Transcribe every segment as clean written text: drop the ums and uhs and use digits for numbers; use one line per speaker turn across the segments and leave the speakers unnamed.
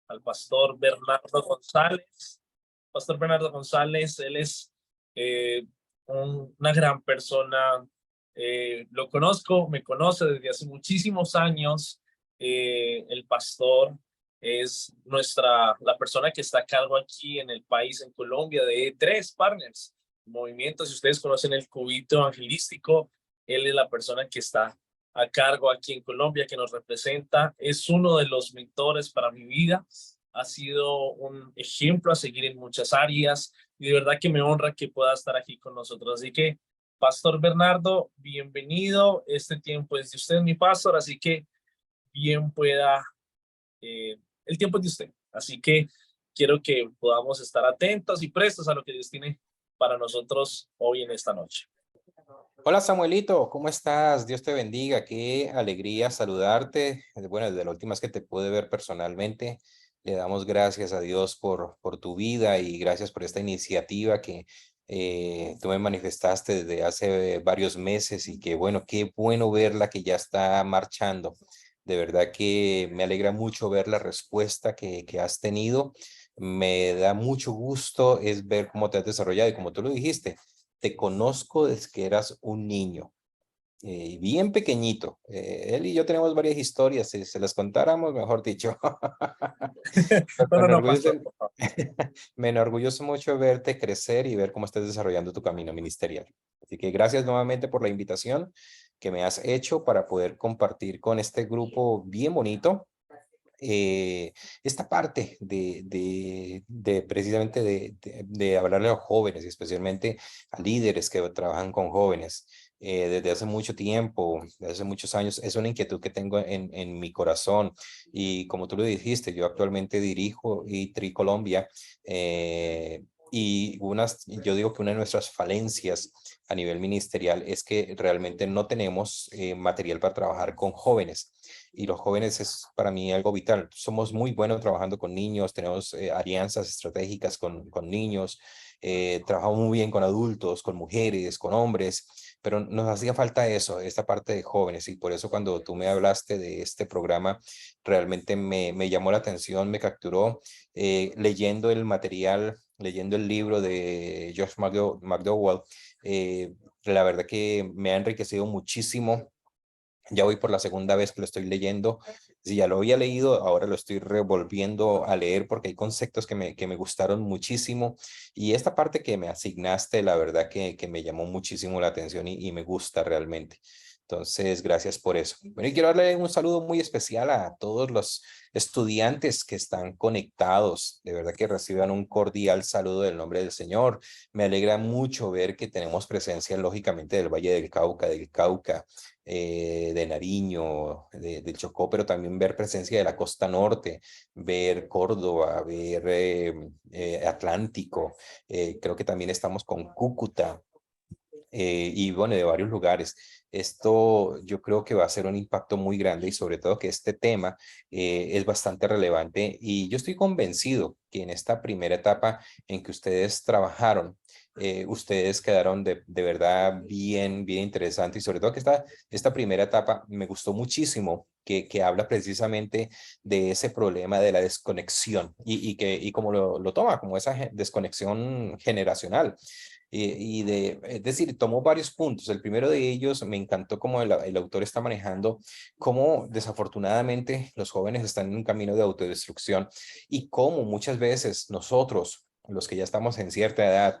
al pastor Bernardo González. Pastor Bernardo González, él es una gran persona. Lo conozco, me conoce desde hace muchísimos años. El pastor es la persona que está a cargo aquí en el país, en Colombia, de tres partners, movimientos. Si ustedes conocen el Cubito Evangelístico, él es la persona que está a cargo aquí en Colombia, que nos representa. Es uno de los mentores para mi vida. Ha sido un ejemplo a seguir en muchas áreas y de verdad que me honra que pueda estar aquí con nosotros. Así que, Pastor Bernardo, bienvenido. Este tiempo es de usted, mi pastor, así que bien pueda, el tiempo es de usted. Así que quiero que podamos estar atentos y prestos a lo que Dios tiene para nosotros hoy en esta noche.
Hola Samuelito, ¿cómo estás? Dios te bendiga, qué alegría saludarte. Bueno, desde la última vez que te pude ver personalmente, le damos gracias a Dios por tu vida y gracias por esta iniciativa que tú me manifestaste desde hace varios meses y que bueno, qué bueno verla que ya está marchando. De verdad que me alegra mucho ver la respuesta que has tenido. Me da mucho gusto es ver cómo te has desarrollado y como tú lo dijiste. Te conozco desde que eras un niño, bien pequeñito. Él y yo tenemos varias historias, si se las contáramos, mejor dicho.
No,
Me
no, no, pastor,
enorgullece,
por favor.
me enorgullece mucho verte crecer y ver cómo estás desarrollando tu camino ministerial. Así que gracias nuevamente por la invitación que me has hecho para poder compartir con este grupo bien bonito esta parte de precisamente de hablarle a los jóvenes, y especialmente a líderes que trabajan con jóvenes. Desde hace mucho tiempo, desde hace muchos años, es una inquietud que tengo en mi corazón. Y como tú lo dijiste, yo actualmente dirijo ITRI Colombia. Yo digo que una de nuestras falencias a nivel ministerial es que realmente no tenemos material para trabajar con jóvenes y los jóvenes es para mí algo vital. Somos muy buenos trabajando con niños, tenemos alianzas estratégicas con niños, trabajamos muy bien con adultos, con mujeres, con hombres, pero nos hacía falta eso, esta parte de jóvenes y por eso cuando tú me hablaste de este programa, realmente me llamó la atención, me capturó leyendo el material, leyendo el libro de Josh McDowell. La verdad que me ha enriquecido muchísimo. Ya voy por la segunda vez que lo estoy leyendo. Si ya lo había leído, ahora lo estoy revolviendo a leer porque hay conceptos que me gustaron muchísimo. Y esta parte que me asignaste, la verdad que me llamó muchísimo la atención y me gusta realmente. Entonces, gracias por eso. Bueno, y quiero darle un saludo muy especial a todos los estudiantes que están conectados. De verdad que reciban un cordial saludo del nombre del Señor. Me alegra mucho ver que tenemos presencia, lógicamente, del Valle del Cauca, de Nariño, del Chocó, pero también ver presencia de la costa norte, ver Córdoba, ver Atlántico, creo que también estamos con Cúcuta, y bueno, de varios lugares. Esto yo creo que va a ser un impacto muy grande y sobre todo que este tema es bastante relevante y yo estoy convencido que en esta primera etapa en que ustedes trabajaron, ustedes quedaron de verdad bien interesante y sobre todo que esta primera etapa me gustó muchísimo. Que habla precisamente de ese problema de la desconexión y como lo toma, como esa desconexión generacional. Es decir, tomó varios puntos. El primero de ellos me encantó cómo el autor está manejando cómo desafortunadamente los jóvenes están en un camino de autodestrucción y cómo muchas veces nosotros, los que ya estamos en cierta edad,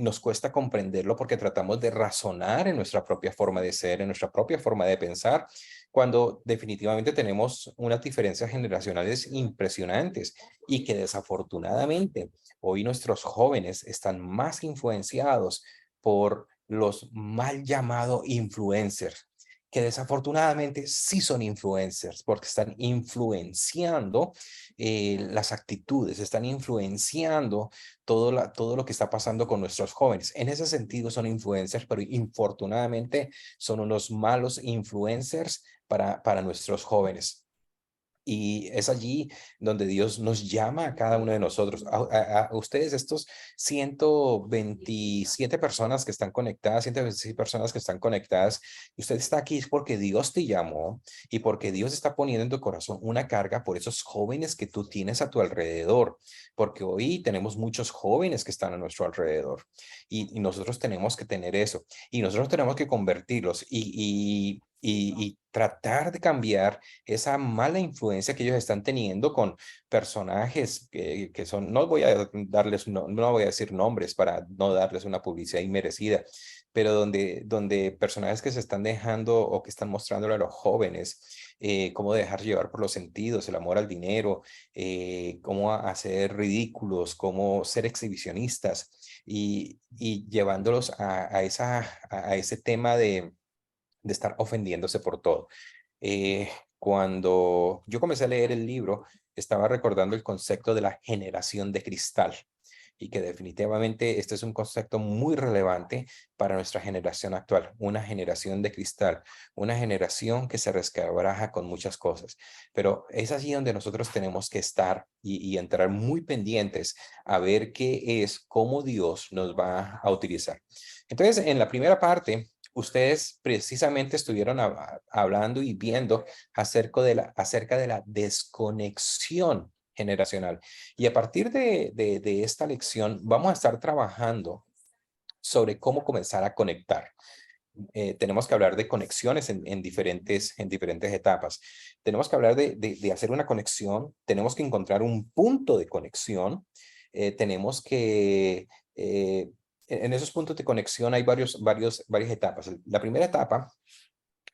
nos cuesta comprenderlo porque tratamos de razonar en nuestra propia forma de ser, en nuestra propia forma de pensar, cuando definitivamente tenemos unas diferencias generacionales impresionantes y que desafortunadamente hoy nuestros jóvenes están más influenciados por los mal llamados influencers, que desafortunadamente sí son influencers porque están influenciando las actitudes, están influenciando todo lo que está pasando con nuestros jóvenes. En ese sentido son influencers, pero infortunadamente son unos malos influencers para nuestros jóvenes. Y es allí donde Dios nos llama a cada uno de nosotros, a ustedes, estos 127 personas que están conectadas, 126 personas que están conectadas, y usted está aquí es porque Dios te llamó y porque Dios está poniendo en tu corazón una carga por esos jóvenes que tú tienes a tu alrededor, porque hoy tenemos muchos jóvenes que están a nuestro alrededor y nosotros tenemos que tener eso y nosotros tenemos que convertirlos y tratar de cambiar esa mala influencia que ellos están teniendo con personajes que son, no voy a darles, no voy a decir nombres para no darles una publicidad inmerecida, pero donde personajes que se están dejando o que están mostrándole a los jóvenes cómo dejar llevar por los sentidos, el amor al dinero, cómo hacer ridículos, cómo ser exhibicionistas y llevándolos a ese tema de estar ofendiéndose por todo. Cuando yo comencé a leer el libro, estaba recordando el concepto de la generación de cristal y que definitivamente este es un concepto muy relevante para nuestra generación actual, una generación de cristal, una generación que se resquebraja con muchas cosas, pero es allí donde nosotros tenemos que estar y entrar muy pendientes a ver qué es, cómo Dios nos va a utilizar. Entonces, en la primera parte, ustedes precisamente estuvieron hablando y viendo acerca de la desconexión generacional. Y a partir de esta lección, vamos a estar trabajando sobre cómo comenzar a conectar. Tenemos que hablar de conexiones en diferentes etapas. Tenemos que hablar de hacer una conexión, tenemos que encontrar un punto de conexión, tenemos que, en esos puntos de conexión hay varias etapas. La primera etapa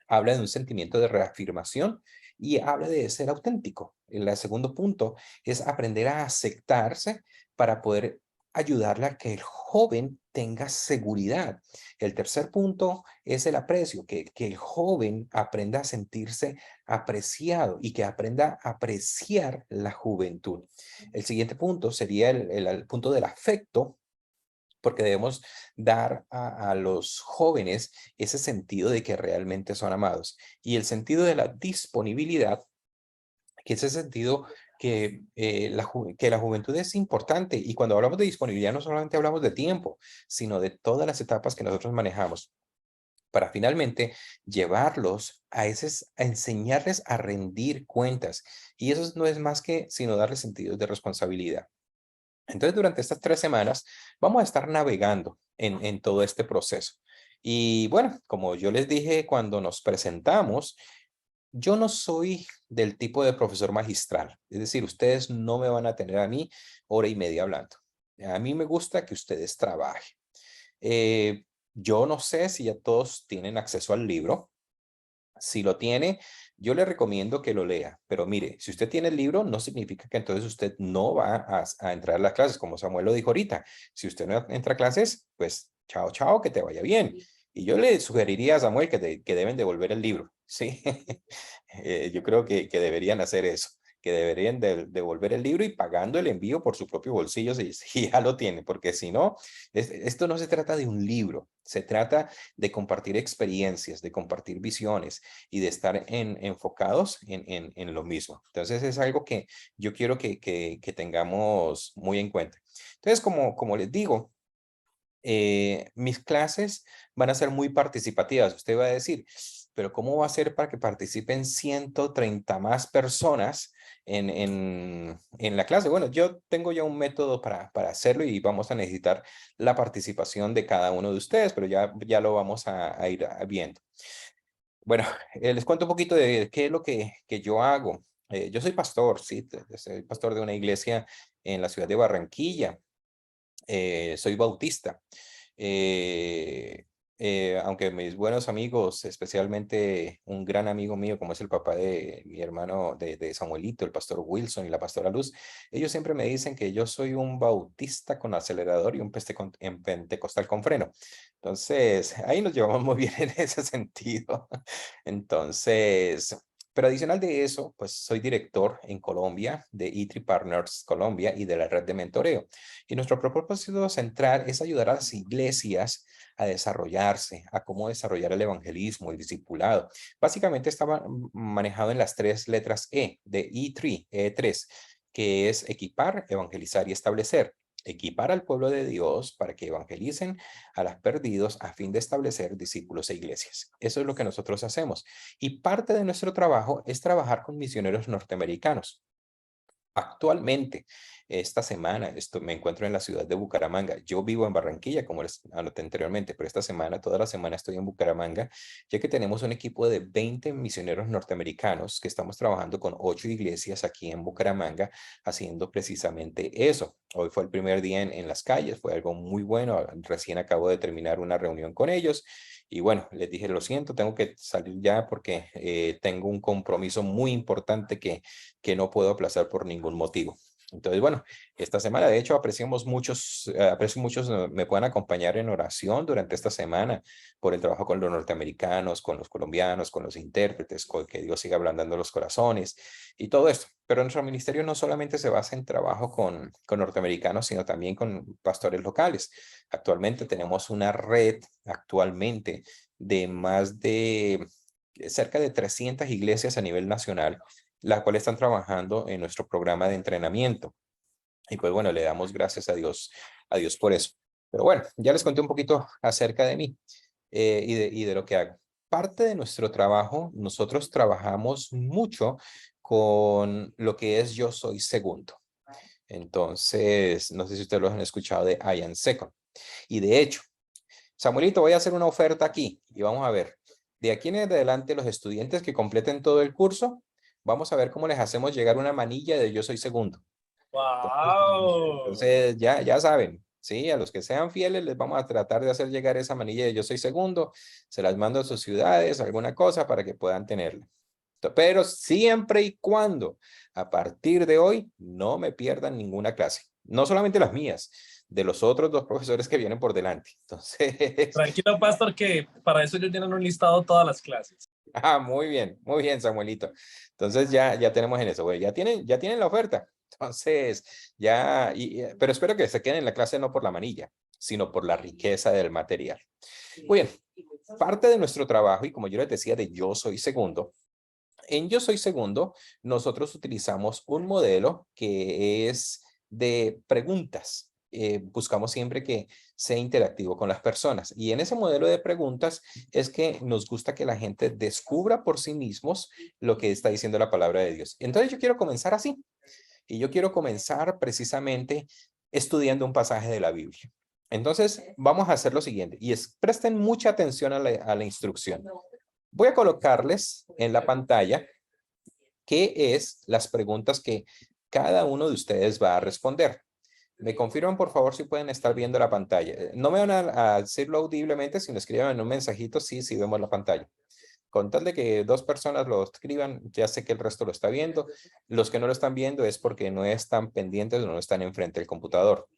habla de un sentimiento de reafirmación y habla de ser auténtico. El segundo punto es aprender a aceptarse para poder ayudarle a que el joven tenga seguridad. El tercer punto es el aprecio, que el joven aprenda a sentirse apreciado y que aprenda a apreciar la juventud. El siguiente punto sería el punto del afecto, porque debemos dar a los jóvenes ese sentido de que realmente son amados. Y el sentido de la disponibilidad, que es el sentido que la juventud es importante. Y cuando hablamos de disponibilidad, no solamente hablamos de tiempo, sino de todas las etapas que nosotros manejamos para finalmente llevarlos a enseñarles a rendir cuentas. Y eso no es más que sino darles sentidos de responsabilidad. Entonces, durante estas 3 semanas vamos a estar navegando en todo este proceso. Y bueno, como yo les dije cuando nos presentamos, yo no soy del tipo de profesor magistral. Es decir, ustedes no me van a tener a mí hora y media hablando. A mí me gusta que ustedes trabajen. Eh, yo no sé si ya todos tienen acceso al libro. Si lo tiene, yo le recomiendo que lo lea, pero mire, si usted tiene el libro, no significa que entonces usted no va a entrar a las clases, como Samuel lo dijo ahorita. Si usted no entra a clases, pues chao, chao, que te vaya bien. Y yo le sugeriría a Samuel que deben devolver el libro, ¿sí? Yo creo que deberían hacer eso, que deberían devolver el libro y pagando el envío por su propio bolsillo si ya lo tiene, porque si no, esto no se trata de un libro, se trata de compartir experiencias, de compartir visiones y de estar enfocados en lo mismo. Entonces es algo que yo quiero que tengamos muy en cuenta. Entonces, como les digo, mis clases van a ser muy participativas. Usted va a decir, pero ¿cómo va a ser para que participen 130 más personas en la clase? Bueno, yo tengo ya un método para hacerlo y vamos a necesitar la participación de cada uno de ustedes, pero ya lo vamos a ir viendo. Bueno, les cuento un poquito de qué es lo que yo hago. Yo soy pastor, sí, soy pastor de una iglesia en la ciudad de Barranquilla. Soy bautista. Eh, Aunque mis buenos amigos, especialmente un gran amigo mío, como es el papá de mi hermano de Samuelito, el pastor Wilson y la pastora Luz, ellos siempre me dicen que yo soy un bautista con acelerador y un en pentecostal con freno. Entonces, ahí nos llevamos muy bien en ese sentido. Entonces, Pero adicional de eso, pues soy director en Colombia de E3 Partners Colombia y de la red de mentoreo. Y nuestro propósito central es ayudar a las iglesias a desarrollarse, a cómo desarrollar el evangelismo, el discipulado. Básicamente estaba manejado en las tres letras E de E3, E3, que es equipar, evangelizar y establecer. Equipar al pueblo de Dios para que evangelicen a los perdidos a fin de establecer discípulos e iglesias. Eso es lo que nosotros hacemos. Y parte de nuestro trabajo es trabajar con misioneros norteamericanos. Actualmente, esta semana, me encuentro en la ciudad de Bucaramanga. Yo vivo en Barranquilla, como les anoté anteriormente, pero esta semana, toda la semana estoy en Bucaramanga, ya que tenemos un equipo de 20 misioneros norteamericanos que estamos trabajando con 8 iglesias aquí en Bucaramanga, haciendo precisamente eso. Hoy fue el primer día en las calles, fue algo muy bueno. Recién acabo de terminar una reunión con ellos. Y bueno, les dije, lo siento, tengo que salir ya porque tengo un compromiso muy importante que no puedo aplazar por ningún motivo. Entonces, bueno, esta semana, de hecho, aprecio muchos me puedan acompañar en oración durante esta semana por el trabajo con los norteamericanos, con los colombianos, con los intérpretes, con que Dios siga ablandando los corazones y todo esto. Pero nuestro ministerio no solamente se basa en trabajo con norteamericanos, sino también con pastores locales. Actualmente tenemos una red de más de cerca de 300 iglesias a nivel nacional, las cuales están trabajando en nuestro programa de entrenamiento. Y pues bueno, le damos gracias a Dios por eso. Pero bueno, ya les conté un poquito acerca de mí y de lo que hago. Parte de nuestro trabajo, nosotros trabajamos mucho con lo que es Yo Soy Segundo. Entonces, no sé si ustedes lo han escuchado de I Am Second. Y de hecho, Samuelito, voy a hacer una oferta aquí y vamos a ver. De aquí en adelante, los estudiantes que completen todo el curso, vamos a ver cómo les hacemos llegar una manilla de Yo Soy Segundo.
¡Wow!
Entonces ya saben, ¿sí? A los que sean fieles les vamos a tratar de hacer llegar esa manilla de Yo Soy Segundo. Se las mando a sus ciudades, alguna cosa para que puedan tenerla. Pero siempre y cuando, a partir de hoy, no me pierdan ninguna clase. No solamente las mías, de los otros dos profesores que vienen por delante. Entonces,
Tranquilo, pastor, que para eso ellos tienen un listado todas las clases.
muy bien, Samuelito. Entonces ya tenemos en eso, güey. Ya tienen la oferta. Entonces, pero espero que se queden en la clase no por la manilla, sino por la riqueza del material. Muy bien, parte de nuestro trabajo, y como yo les decía, de Yo Soy Segundo, en Yo Soy Segundo, nosotros utilizamos un modelo que es de preguntas. Buscamos siempre que sea interactivo con las personas. Y en ese modelo de preguntas es que nos gusta que la gente descubra por sí mismos lo que está diciendo la palabra de Dios. Entonces yo quiero comenzar así. Y yo quiero comenzar precisamente estudiando un pasaje de la Biblia. Entonces vamos a hacer lo siguiente y presten mucha atención a la instrucción. Voy a colocarles en la pantalla qué es las preguntas que cada uno de ustedes va a responder. Me confirman, por favor, si pueden estar viendo la pantalla. No me van a decirlo audiblemente, sino escriban en un mensajito, sí vemos la pantalla. Con tal de que dos personas lo escriban, ya sé que el resto lo está viendo. Los que no lo están viendo es porque no están pendientes o no están enfrente del computador.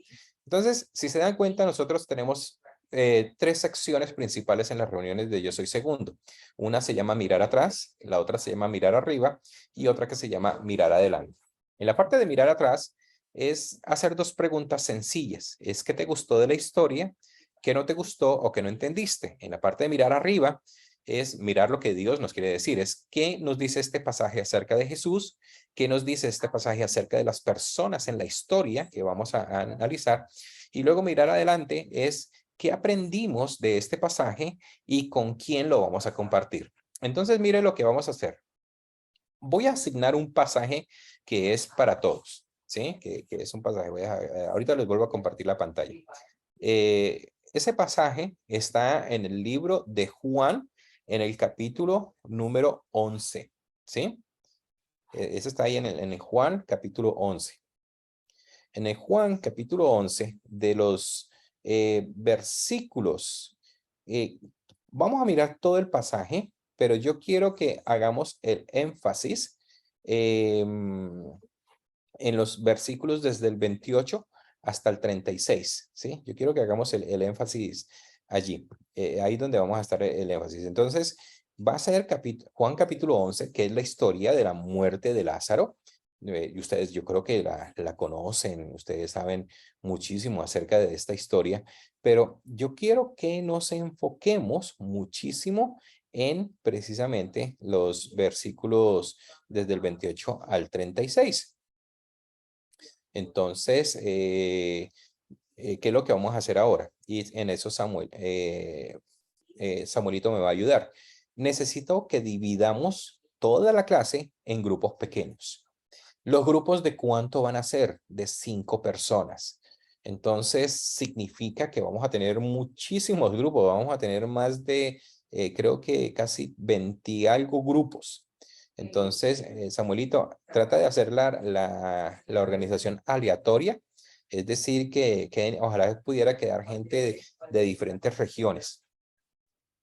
Entonces, si se dan cuenta, nosotros tenemos tres secciones principales en las reuniones de Yo Soy Segundo. Una se llama mirar atrás, la otra se llama mirar arriba y otra que se llama mirar adelante. En la parte de mirar atrás es hacer dos preguntas sencillas. Es ¿qué te gustó de la historia? ¿Qué no te gustó o qué no entendiste? En la parte de mirar arriba es mirar lo que Dios nos quiere decir. Es qué nos dice este pasaje acerca de Jesús, qué nos dice este pasaje acerca de las personas en la historia que vamos a analizar. Y luego mirar adelante es qué aprendimos de este pasaje y con quién lo vamos a compartir. Entonces, mire lo que vamos a hacer. Voy a asignar un pasaje que es para todos, ¿sí? Que es un pasaje. Ahorita les vuelvo a compartir la pantalla. Ese pasaje está en el libro de Juan, en el capítulo número 11, ¿sí? Ese está ahí en el Juan, capítulo 11. En el Juan, capítulo 11, de los versículos, eh, vamos a mirar todo el pasaje, pero yo quiero que hagamos el énfasis en los versículos desde el 28 hasta el 36, ¿sí? Yo quiero que hagamos el énfasis allí, ahí donde vamos a estar el énfasis. Entonces, va a ser Juan capítulo 11, que es la historia de la muerte de Lázaro. Y ustedes, yo creo que la conocen, ustedes saben muchísimo acerca de esta historia, pero yo quiero que nos enfoquemos muchísimo en precisamente los versículos desde el 28 al 36. Entonces, ¿qué es lo que vamos a hacer ahora? Y en eso Samuelito me va a ayudar. Necesito que dividamos toda la clase en grupos pequeños. ¿Los grupos de cuánto van a ser? De 5 personas. Entonces, significa que vamos a tener muchísimos grupos. Vamos a tener más de, creo que casi 20 y algo grupos. Entonces, Samuelito, trata de hacer la organización aleatoria. Es decir, que ojalá pudiera quedar gente de diferentes regiones.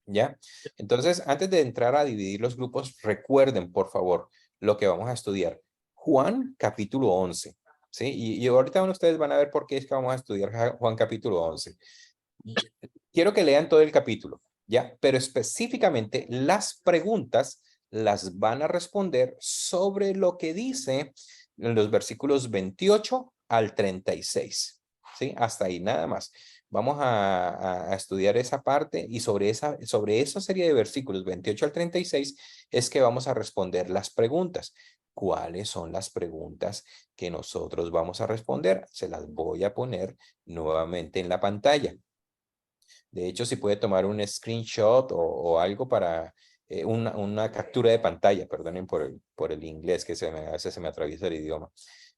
¿Ya? Entonces, antes de entrar a dividir los grupos, recuerden, por favor, lo que vamos a estudiar. Juan capítulo 11, ¿sí? Y ahorita ustedes van a ver por qué es que vamos a estudiar Juan capítulo 11. Quiero que lean todo el capítulo, ¿ya? Pero específicamente las preguntas las van a responder sobre lo que dice en los versículos 28 al 36, ¿sí? Hasta ahí, nada más. Vamos a estudiar esa parte y sobre esa serie de versículos 28 al 36 es que vamos a responder las preguntas. ¿Cuáles son las preguntas que nosotros vamos a responder? Se las voy a poner nuevamente en la pantalla. De hecho, si puede tomar un screenshot o algo para una captura de pantalla, perdonen por el inglés que a veces se me atraviesa el idioma.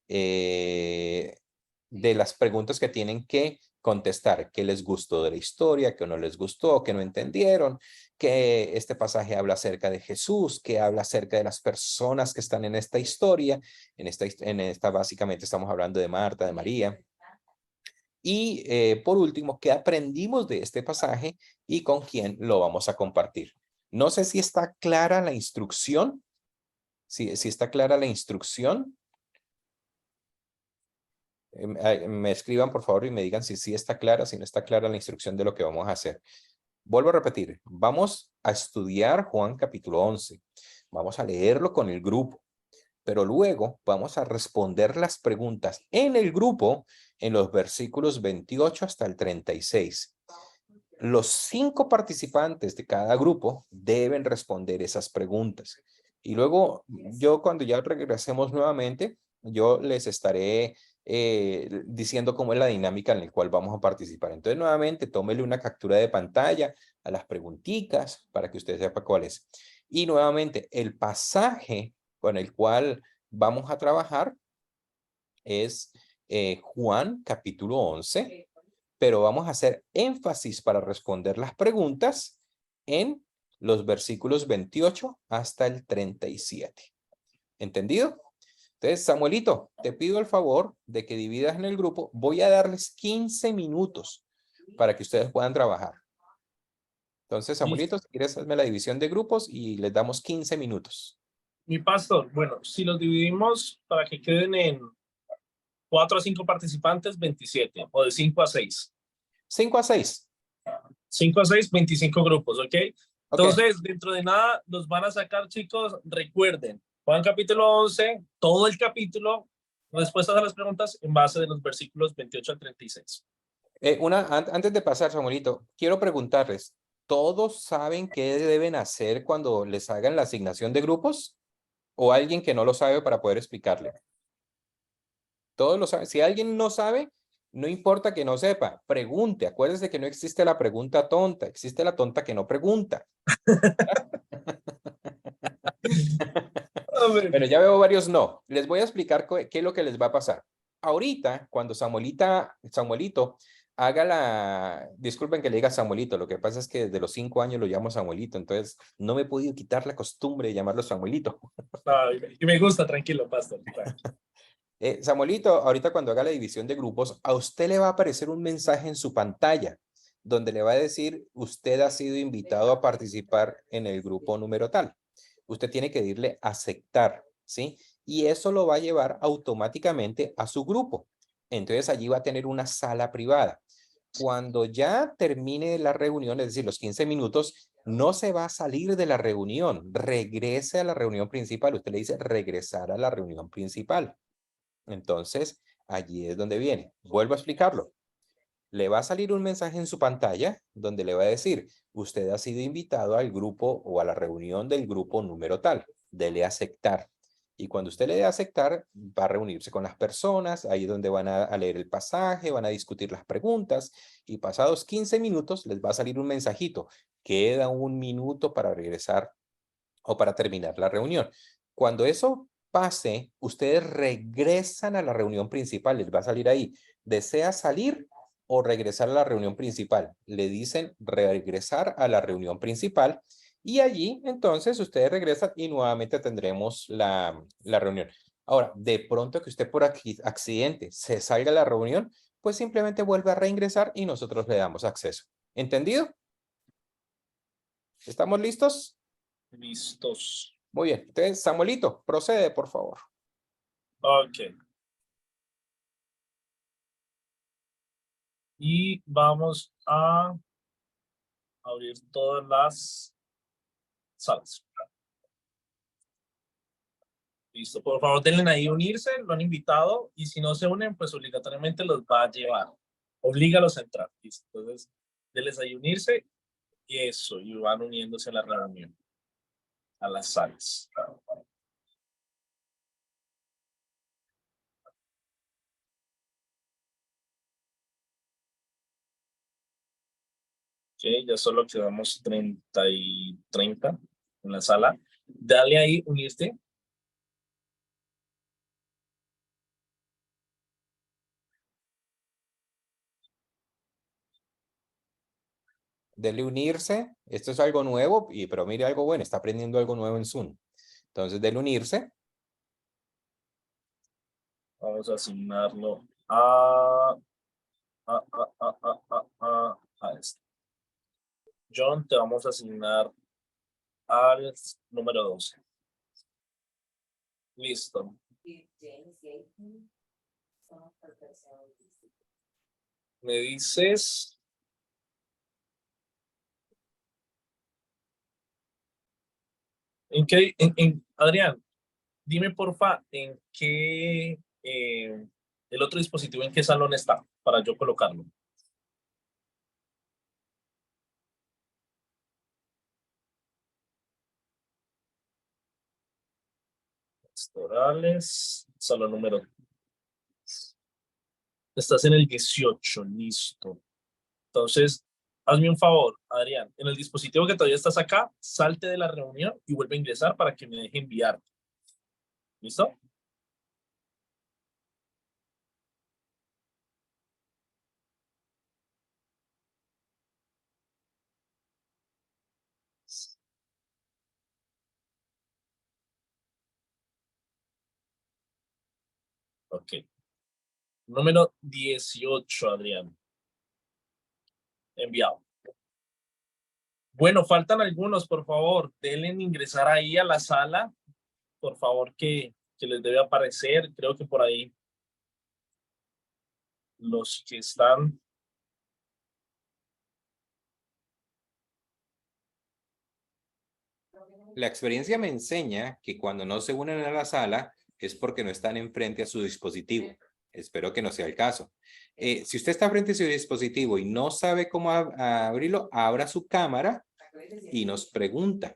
De las preguntas que tienen que contestar, qué les gustó de la historia, qué no les gustó, qué no entendieron, que este pasaje habla acerca de Jesús, que habla acerca de las personas que están en esta historia, en esta básicamente estamos hablando de Marta, de María. Y por último, ¿qué aprendimos de este pasaje y con quién lo vamos a compartir? No sé si está clara la instrucción. Si está clara la instrucción. Me escriban por favor y me digan si sí está clara, si no está clara la instrucción de lo que vamos a hacer. Vuelvo a repetir, vamos a estudiar Juan capítulo 11. Vamos a leerlo con el grupo, pero luego vamos a responder las preguntas en el grupo en los versículos 28 hasta el 36. Los 5 participantes de cada grupo deben responder esas preguntas. Y luego yo cuando ya regresemos nuevamente, yo les estaré diciendo cómo es la dinámica en la cual vamos a participar. Entonces nuevamente tómele una captura de pantalla a las preguntitas para que usted sepa cuál es. Y nuevamente el pasaje con el cual vamos a trabajar es Juan capítulo 11, pero vamos a hacer énfasis para responder las preguntas en los versículos 28 hasta el 37. ¿Entendido? Entonces, Samuelito, te pido el favor de que dividas en el grupo. Voy a darles 15 minutos para que ustedes puedan trabajar. Entonces, Samuelito, si quieres, hazme la división de grupos y les damos 15 minutos.
Mi pastor, bueno, si los dividimos para que queden en 4 a 5 participantes, 27, o de 5 a 6.
5 a 6.
5 a 6, 25 grupos, ¿ok?
Ok.
Entonces, dentro de nada, los van a sacar, chicos. Recuerden, Juan capítulo 11, todo el capítulo, respuestas a las preguntas en base de los versículos 28 al 36.
Antes de pasar, Samuelito, quiero preguntarles, ¿todos saben qué deben hacer cuando les hagan la asignación de grupos? ¿O alguien que no lo sabe para poder explicarle? Todos lo saben. Si alguien no sabe, no importa que no sepa, pregunte. Acuérdese que no existe la pregunta tonta, existe la tonta que no pregunta. Bueno, ya veo varios no. Les voy a explicar qué es lo que les va a pasar. Ahorita, cuando Samuelito haga disculpen que le diga Samuelito, lo que pasa es que desde los 5 años lo llamo Samuelito, entonces no me he podido quitar la costumbre de llamarlo Samuelito.
Y me gusta, tranquilo, pastor.
Samuelito, ahorita cuando haga la división de grupos, a usted le va a aparecer un mensaje en su pantalla donde le va a decir, usted ha sido invitado a participar en el grupo número tal. Usted tiene que decirle aceptar, ¿sí? Y eso lo va a llevar automáticamente a su grupo. Entonces allí va a tener una sala privada. Cuando ya termine la reunión, es decir, los 15 minutos, no se va a salir de la reunión, regrese a la reunión principal. Usted le dice regresar a la reunión principal. Entonces, allí es donde viene. Vuelvo a explicarlo. Le va a salir un mensaje en su pantalla donde le va a decir, usted ha sido invitado al grupo o a la reunión del grupo número tal. Dele a aceptar. Y cuando usted le dé a aceptar, va a reunirse con las personas, ahí es donde van a leer el pasaje, van a discutir las preguntas y pasados 15 minutos les va a salir un mensajito. Queda un minuto para regresar o para terminar la reunión. Cuando eso pase, ustedes regresan a la reunión principal, les va a salir ahí. ¿Desea salir o regresar a la reunión principal? Le dicen regresar a la reunión principal y allí entonces ustedes regresan y nuevamente tendremos la reunión. Ahora, de pronto que usted por aquí, accidente se salga de la reunión, pues simplemente vuelve a reingresar y nosotros le damos acceso. ¿Entendido? ¿Estamos listos?
Listos.
Muy bien. Entonces, Samuelito, procede, por favor.
Ok. Y vamos a abrir todas las salas. Listo. Por favor, denle ahí unirse, lo han invitado y si no se unen, pues obligatoriamente los va a llevar. Oblígalos a entrar. Listo. Entonces, denles ahí unirse y eso, y van uniéndose a la reunión, a las salas. Ok, ya solo quedamos 30 en la sala. Dale ahí unirte.
Dele unirse. Esto es algo nuevo, pero mire algo bueno, está aprendiendo algo nuevo en Zoom. Entonces, dele unirse.
Vamos a asignarlo a este. John, te vamos a asignar al número 12. Listo. Me dices. Adrián, dime porfa, ¿en qué, el otro dispositivo, en qué salón está para yo colocarlo? Pastorales, salón número. Estás en el 18, listo. Entonces, hazme un favor, Adrián, en el dispositivo que todavía estás acá, salte de la reunión y vuelve a ingresar para que me deje enviar. ¿Listo? Ok. Número 18, Adrián. Enviado. Bueno, faltan algunos, por favor. Denle ingresar ahí a la sala. Por favor, que les debe aparecer. Creo que por ahí los que están.
La experiencia me enseña que cuando no se unen a la sala es porque no están enfrente a su dispositivo. Espero que no sea el caso. Si usted está frente a su dispositivo y no sabe cómo abrirlo, abra su cámara y nos pregunta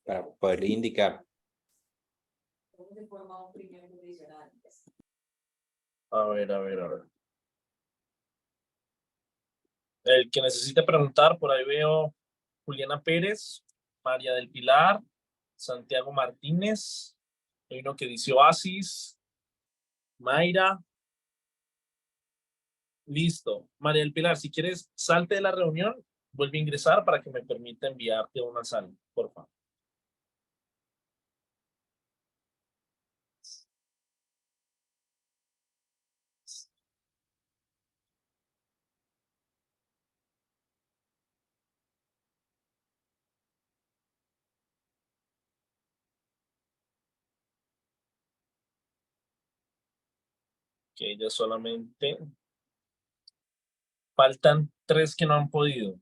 para poder indicar.
A ver, a ver, a ver. El que necesite preguntar, por ahí veo Juliana Pérez, María del Pilar, Santiago Martínez, hay uno que dice Oasis, Mayra. Listo. María del Pilar, si quieres, salte de la reunión, vuelve a ingresar para que me permita enviarte a una sala, por favor. Que ya solamente faltan 3 que no han podido.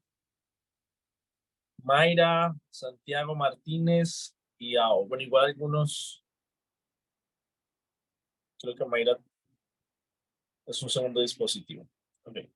Mayra, Santiago Martínez y bueno, igual algunos, creo que Mayra es un segundo dispositivo. Okay.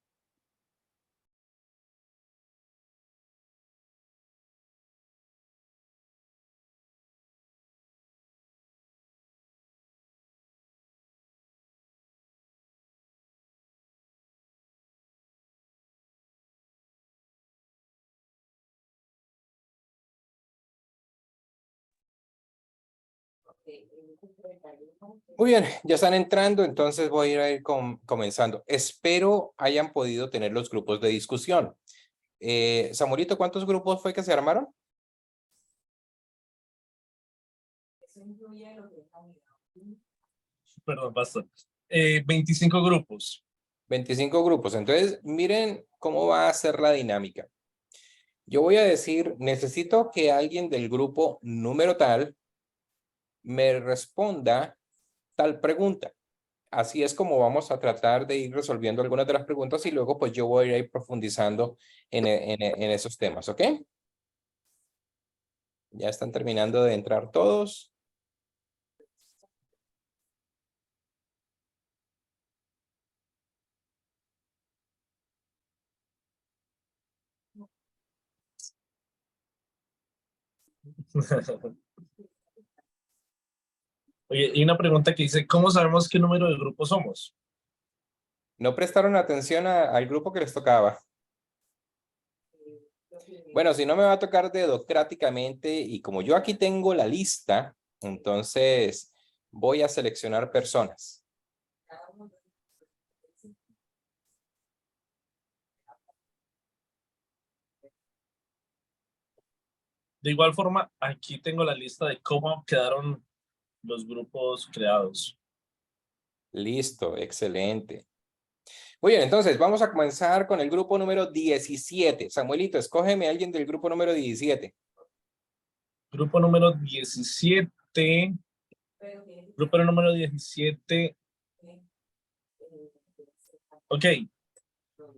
Muy bien, ya están entrando, entonces voy a ir comenzando. Espero hayan podido tener los grupos de discusión. Samuelito, ¿cuántos grupos fue que se armaron?
Perdón, basta. 25 grupos.
25 grupos. Entonces, miren cómo va a ser la dinámica. Yo voy a decir, necesito que alguien del grupo número tal me responda tal pregunta. Así es como vamos a tratar de ir resolviendo algunas de las preguntas y luego pues yo voy a ir profundizando en esos temas, ¿ok? Ya están terminando de entrar todos.
Oye, y una pregunta que dice, ¿cómo sabemos qué número de grupo somos?
No prestaron atención al grupo que les tocaba. Bueno, si no me va a tocar dedocráticamente y como yo aquí tengo la lista, entonces voy a seleccionar personas.
De igual forma, aquí tengo la lista de cómo quedaron los grupos creados.
Listo, excelente. Muy bien, entonces vamos a comenzar con el grupo número 17. Samuelito, escógeme a alguien del grupo número 17.
Grupo número 17. Grupo número 17. Ok.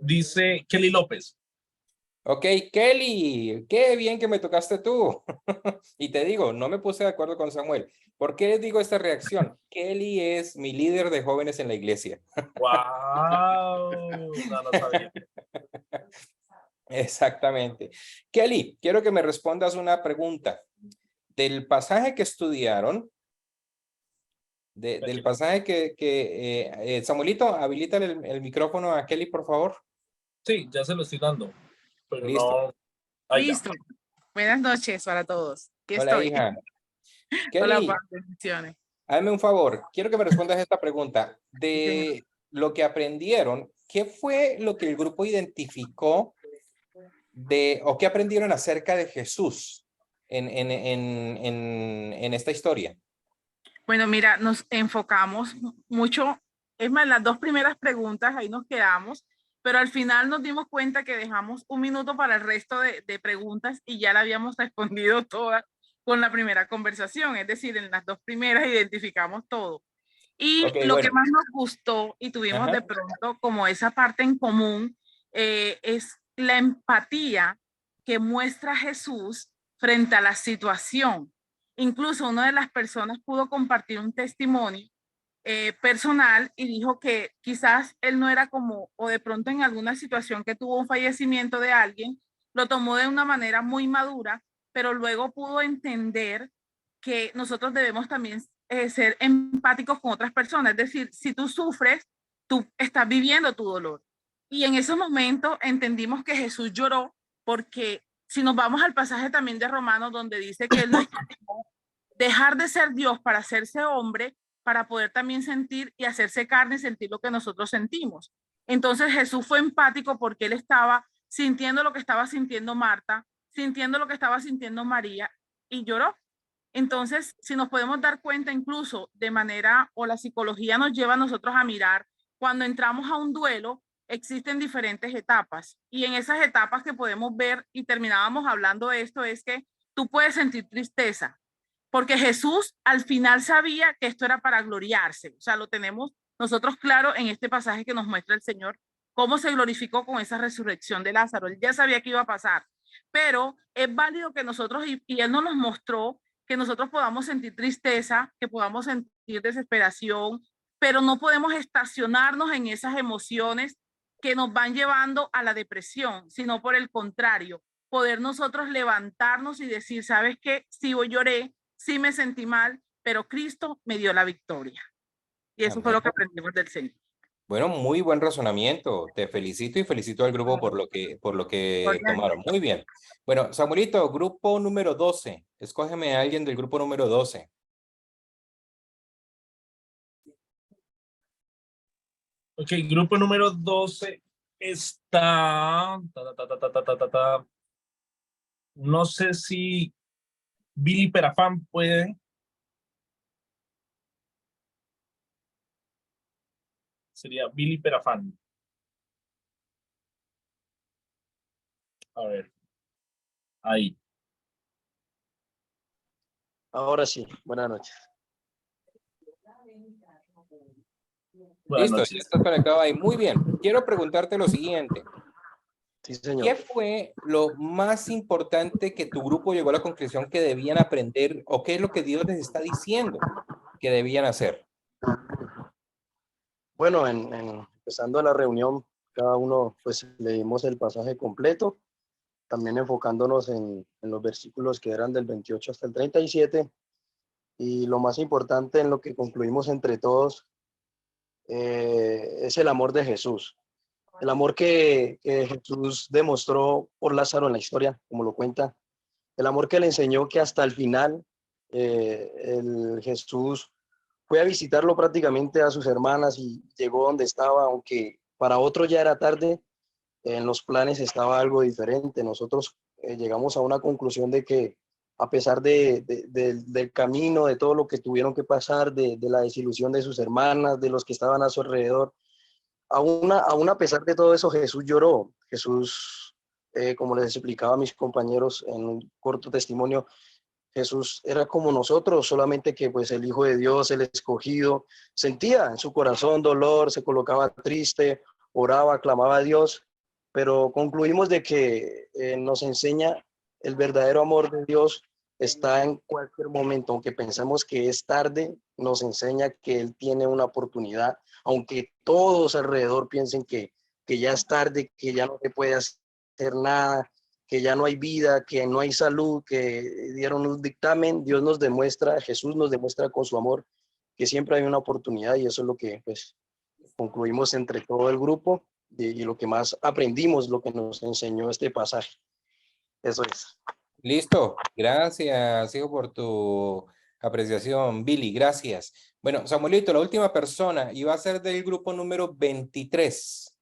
Dice Kelly López.
Ok, Kelly, qué bien que me tocaste tú. Y te digo, no me puse de acuerdo con Samuel. ¿Por qué les digo esta reacción? Kelly es mi líder de jóvenes en la iglesia.
¡Wow! No lo sabía.
Exactamente. Kelly, quiero que me respondas una pregunta. Del pasaje que estudiaron, del pasaje Samuelito, habilita el micrófono a Kelly, por favor.
Sí, ya se lo estoy dando, pero
Listo.
no. Ahí ya.
Listo. Buenas noches para todos. Aquí
Hola,
estoy.
hija.
Hola,
Kelly,
bendiciones.
hazme un favor. Quiero que me respondas esta pregunta.
Sí, señor.
De lo que aprendieron, ¿qué fue lo que el grupo identificó o qué aprendieron acerca de Jesús en esta historia?
Bueno, mira, nos enfocamos mucho. Es más, las dos primeras preguntas, ahí nos quedamos, pero al final nos dimos cuenta que dejamos un minuto para el resto de preguntas y ya la habíamos respondido todas con la primera conversación. Es decir, en las dos primeras identificamos todo. Y
Ok,
lo que
bueno.
más nos gustó y tuvimos de pronto como esa parte en común es la empatía que muestra Jesús frente a la situación. Incluso una de las personas pudo compartir un testimonio personal y dijo que quizás él no era como, o de pronto en alguna situación que tuvo un fallecimiento de alguien, lo tomó de una manera muy madura, pero luego pudo entender que nosotros debemos también ser empáticos con otras personas. Es decir, si tú sufres, tú estás viviendo tu dolor. Y en esos momentos entendimos que Jesús lloró porque si nos vamos al pasaje también de Romanos donde dice que él no escatimó dejar de ser Dios para hacerse hombre, para poder también sentir y hacerse carne y sentir lo que nosotros sentimos. Entonces Jesús fue empático porque él estaba sintiendo lo que estaba sintiendo Marta, sintiendo lo que estaba sintiendo María y lloró. Entonces, si nos podemos dar cuenta incluso de manera, o la psicología nos lleva a nosotros a mirar, cuando entramos a un duelo, existen diferentes etapas. Y en esas etapas que podemos ver, y terminábamos hablando de esto, es que tú puedes sentir tristeza, porque Jesús al final sabía que esto era para gloriarse. O sea, lo tenemos nosotros claro en este pasaje que nos muestra el Señor, cómo se glorificó con esa resurrección de Lázaro. Él ya sabía que iba a pasar. pero es válido que nosotros, y Él nos mostró, que nosotros podamos sentir tristeza, que podamos sentir desesperación, pero no podemos estacionarnos en esas emociones que nos van llevando a la depresión, sino por el contrario, poder nosotros levantarnos y decir, ¿sabes qué? Sí, hoy lloré, sí me sentí mal, pero Cristo me dio la victoria. Y eso fue lo que aprendimos del Señor.
Bueno, muy buen razonamiento. Te felicito y felicito al grupo por lo que tomaron. Muy bien. Bueno, Samuelito, grupo número 12. Escógeme a alguien del grupo número 12.
Ok, grupo número 12 está... No sé si Billy Perafán puede. Sería Billy Perafán. A ver. Ahí.
Ahora sí, buenas noches.
Buenas
Listo,
noches.
ya estás conectado ahí. Muy bien. Quiero preguntarte lo siguiente.
Sí, señor.
¿Qué fue lo más importante que tu grupo llegó a la conclusión que debían aprender o qué es lo que Dios les está diciendo que debían hacer?
Bueno, empezando la reunión, cada uno pues leímos el pasaje completo, también enfocándonos en los versículos que eran del 28 hasta el 37, y lo más importante en lo que concluimos entre todos es el amor de Jesús. El amor que Jesús demostró por Lázaro en la historia, como lo cuenta. El amor que le enseñó que hasta el final el Jesús fue a visitarlo prácticamente a sus hermanas y llegó donde estaba, aunque para otros ya era tarde, en los planes estaba algo diferente. Nosotros llegamos a una conclusión de que a pesar del camino, de todo lo que tuvieron que pasar, de la desilusión de sus hermanas, de los que estaban a su alrededor, aún a pesar de todo eso, Jesús lloró. Jesús, como les explicaba a mis compañeros en un corto testimonio, Jesús era como nosotros, solamente que pues el Hijo de Dios, el escogido, sentía en su corazón dolor, se colocaba triste, oraba, clamaba a Dios, pero concluimos de que nos enseña el verdadero amor de Dios está en cualquier momento, aunque pensemos que es tarde, nos enseña que Él tiene una oportunidad, aunque todos alrededor piensen que ya es tarde, que ya no se puede hacer nada, que ya no hay vida, que no hay salud, que dieron un dictamen. Dios nos demuestra, Jesús nos demuestra con su amor que siempre hay una oportunidad, y eso es lo que pues concluimos entre todo el grupo y lo que más aprendimos, lo que nos enseñó este pasaje. Eso es.
Listo. Gracias, hijo, por tu apreciación. Billy, gracias. Bueno, Samuelito, la última persona y va a ser del grupo número 23.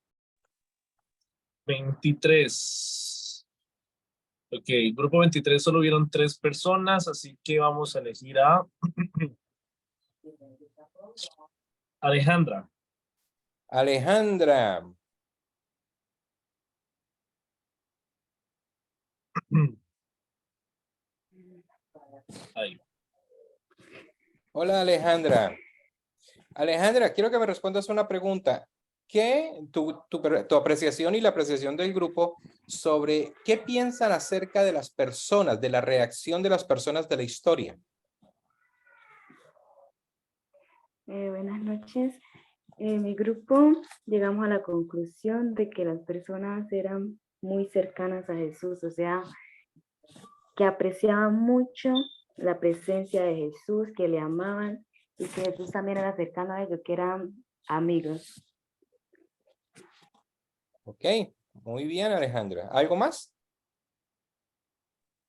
23. Ok, grupo 23 solo hubieron 3 personas, así que vamos a elegir a Alejandra.
Alejandra.
Ahí.
Hola, Alejandra. Alejandra, quiero que me respondas una pregunta. ¿Qué tu apreciación y la apreciación del grupo sobre qué piensan acerca de las personas, de la reacción de las personas de la historia?
Buenas noches. Mi grupo llegamos a la conclusión de que las personas eran muy cercanas a Jesús, o sea, que apreciaban mucho la presencia de Jesús, que le amaban y que Jesús también era cercano a ellos, que eran amigos.
Ok, muy bien, Alejandra. ¿Algo más?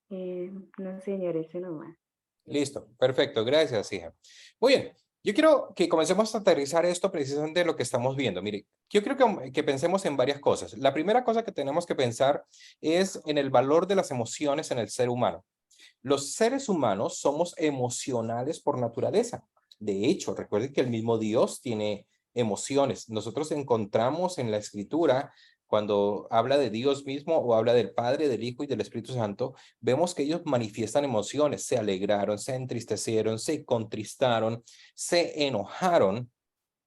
No, señor, eso no va.
Listo, perfecto, gracias, hija. Muy bien, yo quiero que comencemos a aterrizar esto precisamente de lo que estamos viendo. Mire, yo creo que pensemos en varias cosas. La primera cosa que tenemos que pensar es en el valor de las emociones en el ser humano. Los seres humanos somos emocionales por naturaleza. De hecho, recuerden que el mismo Dios tiene emociones. Nosotros encontramos en la Escritura, cuando habla de Dios mismo o habla del Padre, del Hijo y del Espíritu Santo, vemos que ellos manifiestan emociones. Se alegraron, se entristecieron, se contristaron, se enojaron.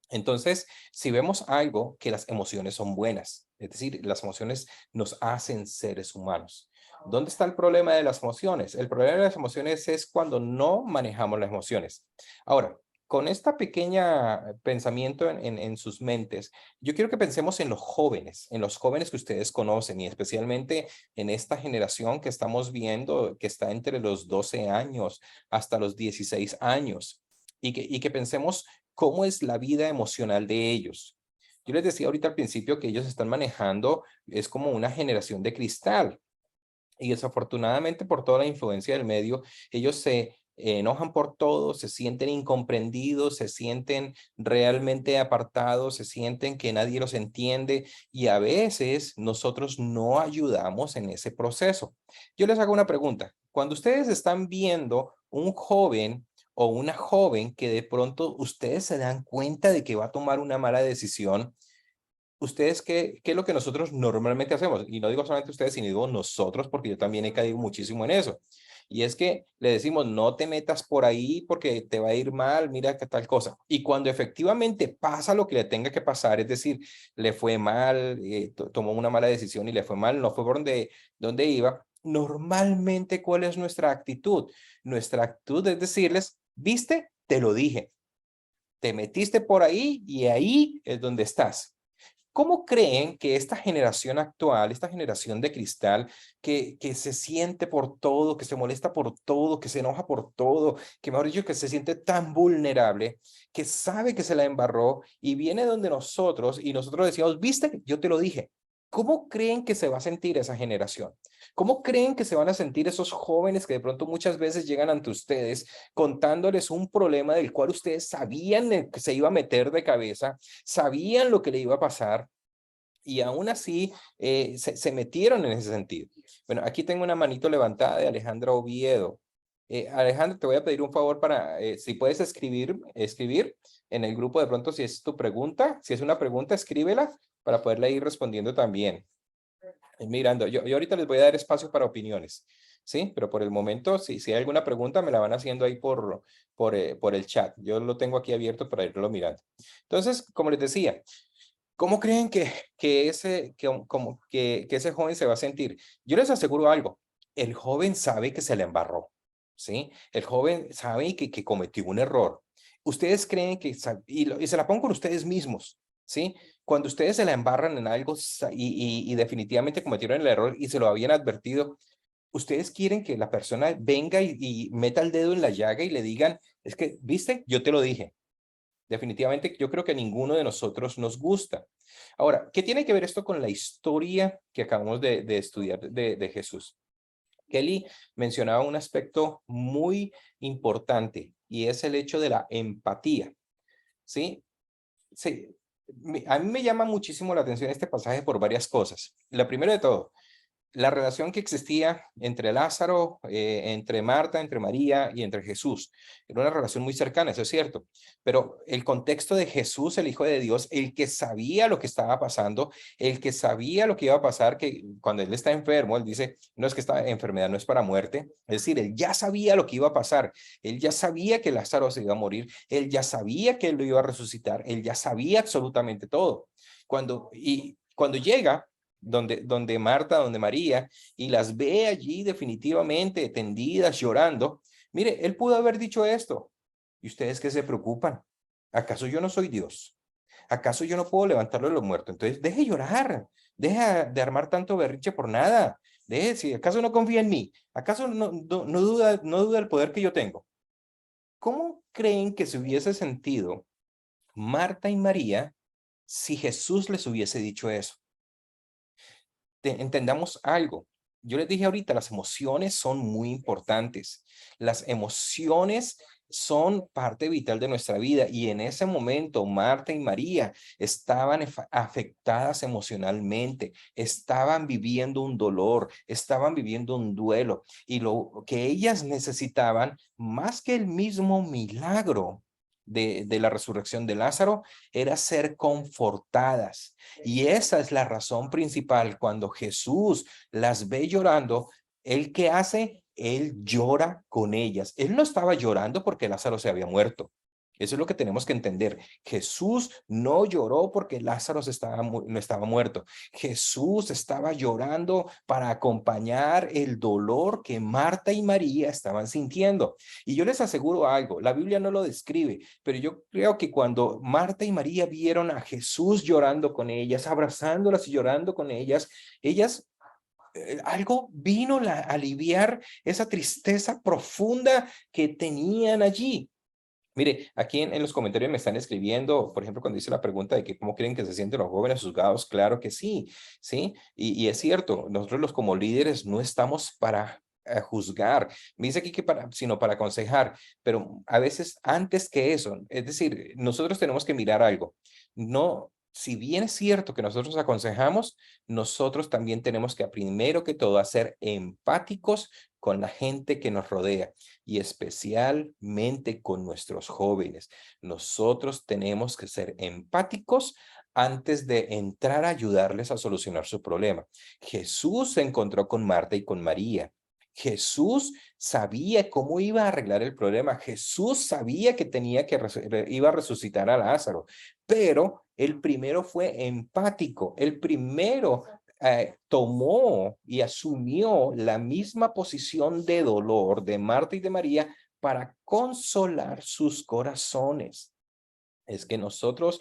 Entonces, si vemos algo, que las emociones son buenas, es decir, las emociones nos hacen seres humanos. ¿Dónde está el problema de las emociones? El problema de las emociones es cuando no manejamos las emociones. Ahora, con esta pequeña pensamiento en sus mentes, yo quiero que pensemos en los jóvenes que ustedes conocen y especialmente en esta generación que estamos viendo que está entre los 12 años hasta los 16 años y que pensemos cómo es la vida emocional de ellos. Yo les decía ahorita al principio que ellos están manejando, es como una generación de cristal. Y desafortunadamente por toda la influencia del medio, ellos se enojan por todo, se sienten incomprendidos, se sienten realmente apartados, se sienten que nadie los entiende y a veces nosotros no ayudamos en ese proceso. Yo les hago una pregunta. Cuando ustedes están viendo un joven o una joven que de pronto ustedes se dan cuenta de que va a tomar una mala decisión, ¿ustedes qué es lo que nosotros normalmente hacemos? Y no digo solamente ustedes, sino digo nosotros, porque yo también he caído muchísimo en eso. Y es que le decimos, no te metas por ahí porque te va a ir mal, mira qué tal cosa. Y cuando efectivamente pasa lo que le tenga que pasar, es decir, le fue mal, tomó una mala decisión y le fue mal, no fue por donde iba, normalmente, ¿cuál es nuestra actitud? Nuestra actitud es decirles, ¿viste? Te lo dije. Te metiste por ahí y ahí es donde estás. ¿Cómo creen que esta generación actual, esta generación de cristal, que se siente por todo, que se molesta por todo, que se enoja por todo, que mejor dicho, que se siente tan vulnerable, que sabe que se la embarró y viene donde nosotros y nosotros decíamos, viste, yo te lo dije? ¿Cómo creen que se va a sentir esa generación? ¿Cómo creen que se van a sentir esos jóvenes que de pronto muchas veces llegan ante ustedes contándoles un problema del cual ustedes sabían que se iba a meter de cabeza, sabían lo que le iba a pasar y aún así se metieron en ese sentido? Bueno, aquí tengo una manito levantada de Alejandra Oviedo. Alejandra, te voy a pedir un favor para, si puedes escribir en el grupo de pronto si es tu pregunta, si es una pregunta, escríbela para poderla ir respondiendo también. Mirando, yo ahorita les voy a dar espacio para opiniones, ¿sí? Pero por el momento, si hay alguna pregunta, me la van haciendo ahí por el chat. Yo lo tengo aquí abierto para irlo mirando. Entonces, como les decía, ¿cómo creen que ese joven se va a sentir? Yo les aseguro algo, el joven sabe que se le embarró, ¿sí? El joven sabe que cometió un error. Ustedes creen que, y se la pongo con ustedes mismos, ¿sí? Cuando ustedes se la embarran en algo y definitivamente cometieron el error y se lo habían advertido, ¿ustedes quieren que la persona venga y meta el dedo en la llaga y le digan, es que, viste, yo te lo dije? Definitivamente yo creo que a ninguno de nosotros nos gusta. Ahora, ¿qué tiene que ver esto con la historia que acabamos de estudiar de Jesús? Kelly mencionaba un aspecto muy importante y es el hecho de la empatía, ¿sí? Sí, a mí me llama muchísimo la atención este pasaje por varias cosas. La primera de todo, la relación que existía entre Lázaro, entre Marta, entre María y entre Jesús. Era una relación muy cercana, eso es cierto. Pero el contexto de Jesús, el Hijo de Dios, el que sabía lo que estaba pasando, el que sabía lo que iba a pasar, que cuando él está enfermo, él dice, no es que esta enfermedad no es para muerte. Es decir, él ya sabía lo que iba a pasar. Él ya sabía que Lázaro se iba a morir. Él ya sabía que él lo iba a resucitar. Él ya sabía absolutamente todo. Cuando llega donde Marta, donde María, y las ve allí definitivamente tendidas, llorando. Mire, él pudo haber dicho esto. ¿Y ustedes qué se preocupan? ¿Acaso yo no soy Dios? ¿Acaso yo no puedo levantarlo de los muertos? Entonces, deje llorar, deja de armar tanto berrinche por nada. Deje, si acaso no confía en mí, ¿acaso no duda del poder que yo tengo? ¿Cómo creen que se hubiese sentido Marta y María si Jesús les hubiese dicho eso? Entendamos algo. Yo les dije ahorita, las emociones son muy importantes. Las emociones son parte vital de nuestra vida y en ese momento Marta y María estaban afectadas emocionalmente, estaban viviendo un dolor, estaban viviendo un duelo y lo que ellas necesitaban más que el mismo milagro de la resurrección de Lázaro era ser confortadas. Y esa es la razón principal. Cuando Jesús las ve llorando, ¿él qué hace? Él llora con ellas. Él no estaba llorando porque Lázaro se había muerto. Eso es lo que tenemos que entender. Jesús no lloró porque Lázaro no estaba muerto. Jesús estaba llorando para acompañar el dolor que Marta y María estaban sintiendo. Y yo les aseguro algo, la Biblia no lo describe, pero yo creo que cuando Marta y María vieron a Jesús llorando con ellas, abrazándolas y llorando con ellas, algo vino a aliviar esa tristeza profunda que tenían allí. Mire, aquí en los comentarios me están escribiendo, por ejemplo, cuando hice la pregunta de que cómo creen que se sienten los jóvenes juzgados, claro que sí, ¿sí? Y es cierto, nosotros los como líderes no estamos para juzgar, me dice aquí que sino para aconsejar, pero a veces antes que eso, es decir, nosotros tenemos que mirar algo, no, si bien es cierto que nosotros aconsejamos, nosotros también tenemos que primero que todo ser empáticos con la gente que nos rodea y especialmente con nuestros jóvenes. Nosotros tenemos que ser empáticos antes de entrar a ayudarles a solucionar su problema. Jesús se encontró con Marta y con María. Jesús sabía cómo iba a arreglar el problema. Jesús sabía que iba a resucitar a Lázaro, pero el primero fue empático. El primero tomó y asumió la misma posición de dolor de Marta y de María para consolar sus corazones. Es que nosotros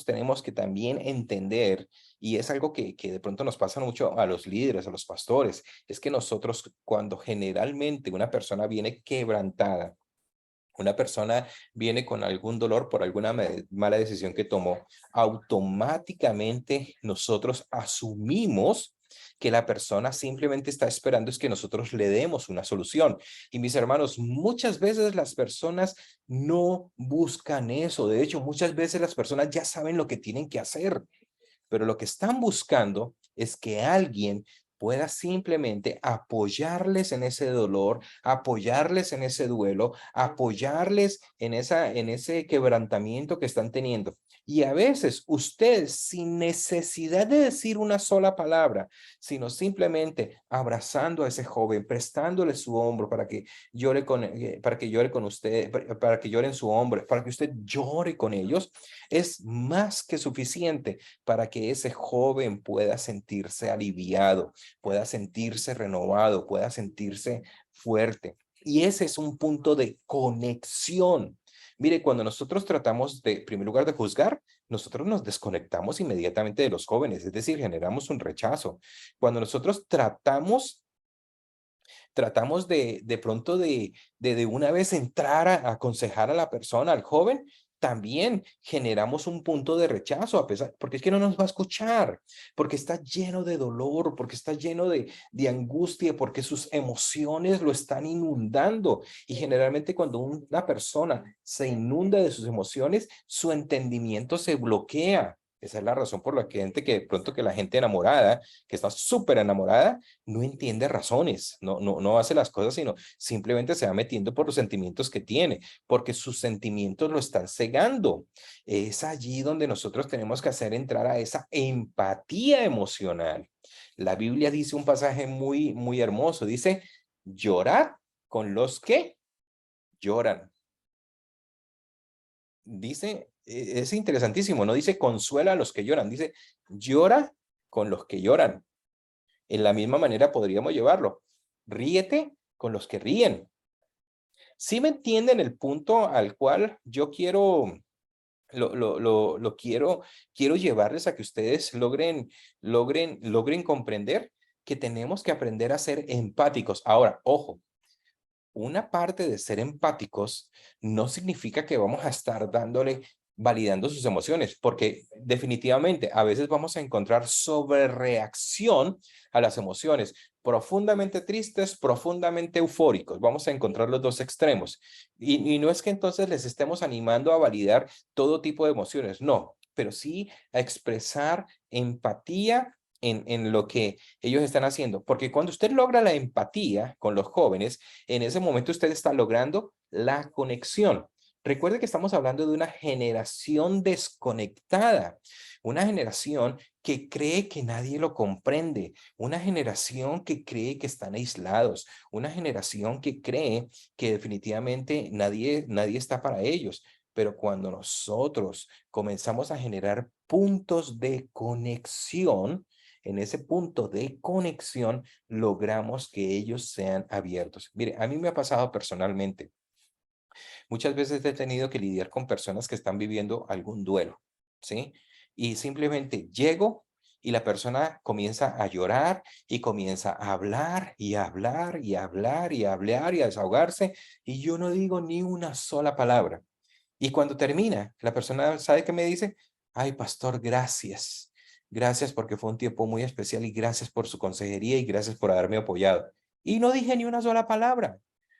tenemos que también entender, y es algo que de pronto nos pasa mucho a los líderes, a los pastores, es que nosotros cuando generalmente una persona viene quebrantada, una persona viene con algún dolor por alguna mala decisión que tomó, automáticamente nosotros asumimos que la persona simplemente está esperando es que nosotros le demos una solución. Y mis hermanos, muchas veces las personas no buscan eso. De hecho, muchas veces las personas ya saben lo que tienen que hacer, pero lo que están buscando es que alguien pueda simplemente apoyarles en ese dolor, apoyarles en ese duelo, apoyarles en ese quebrantamiento que están teniendo. Y a veces ustedes, sin necesidad de decir una sola palabra, sino simplemente abrazando a ese joven, prestándole su hombro para que llore con usted, para que llore en su hombro, para que usted llore con ellos, es más que suficiente para que ese joven pueda sentirse aliviado, pueda sentirse renovado, pueda sentirse fuerte. Y ese es un punto de conexión. Mire, cuando nosotros tratamos en primer lugar, de juzgar, nosotros nos desconectamos inmediatamente de los jóvenes, es decir, generamos un rechazo. Cuando nosotros tratamos de pronto de una vez entrar a aconsejar a la persona, al joven, también generamos un punto de rechazo, porque es que no nos va a escuchar, porque está lleno de dolor, porque está lleno de angustia, porque sus emociones lo están inundando. Y generalmente cuando una persona se inunda de sus emociones, su entendimiento se bloquea. Esa es la razón por la que de pronto que la gente enamorada, que está súper enamorada, no entiende razones, no hace las cosas, sino simplemente se va metiendo por los sentimientos que tiene, porque sus sentimientos lo están cegando. Es allí donde nosotros tenemos que hacer entrar a esa empatía emocional. La Biblia dice un pasaje muy, muy hermoso, dice, llorad con los que lloran. Dice, es interesantísimo, no dice consuela a los que lloran, dice llora con los que lloran. En la misma manera podríamos llevarlo. Ríete con los que ríen. ¿Sí me entienden el punto al cual yo quiero, quiero llevarles a que ustedes logren comprender que tenemos que aprender a ser empáticos? Ahora, ojo, una parte de ser empáticos no significa que vamos a estar validando sus emociones, porque definitivamente a veces vamos a encontrar sobrereacción a las emociones, profundamente tristes, profundamente eufóricos. Vamos a encontrar los dos extremos. Y no es que entonces les estemos animando a validar todo tipo de emociones, no, pero sí a expresar empatía en lo que ellos están haciendo, porque cuando usted logra la empatía con los jóvenes, en ese momento usted está logrando la conexión. Recuerde que estamos hablando de una generación desconectada, una generación que cree que nadie lo comprende, una generación que cree que están aislados, una generación que cree que definitivamente nadie está para ellos. pero cuando nosotros comenzamos a generar puntos de conexión, en ese punto de conexión logramos que ellos sean abiertos. Mire, a mí me ha pasado personalmente. Muchas veces he tenido que lidiar con personas que están viviendo algún duelo, ¿sí? Y simplemente llego y la persona comienza a llorar y comienza a hablar y a hablar y a hablar y a hablar y a desahogarse y yo no digo ni una sola palabra. Y cuando termina, la persona, ¿sabe qué me dice? Ay, pastor, gracias. Gracias porque fue un tiempo muy especial y gracias por su consejería y gracias por haberme apoyado. Y no dije ni una sola palabra.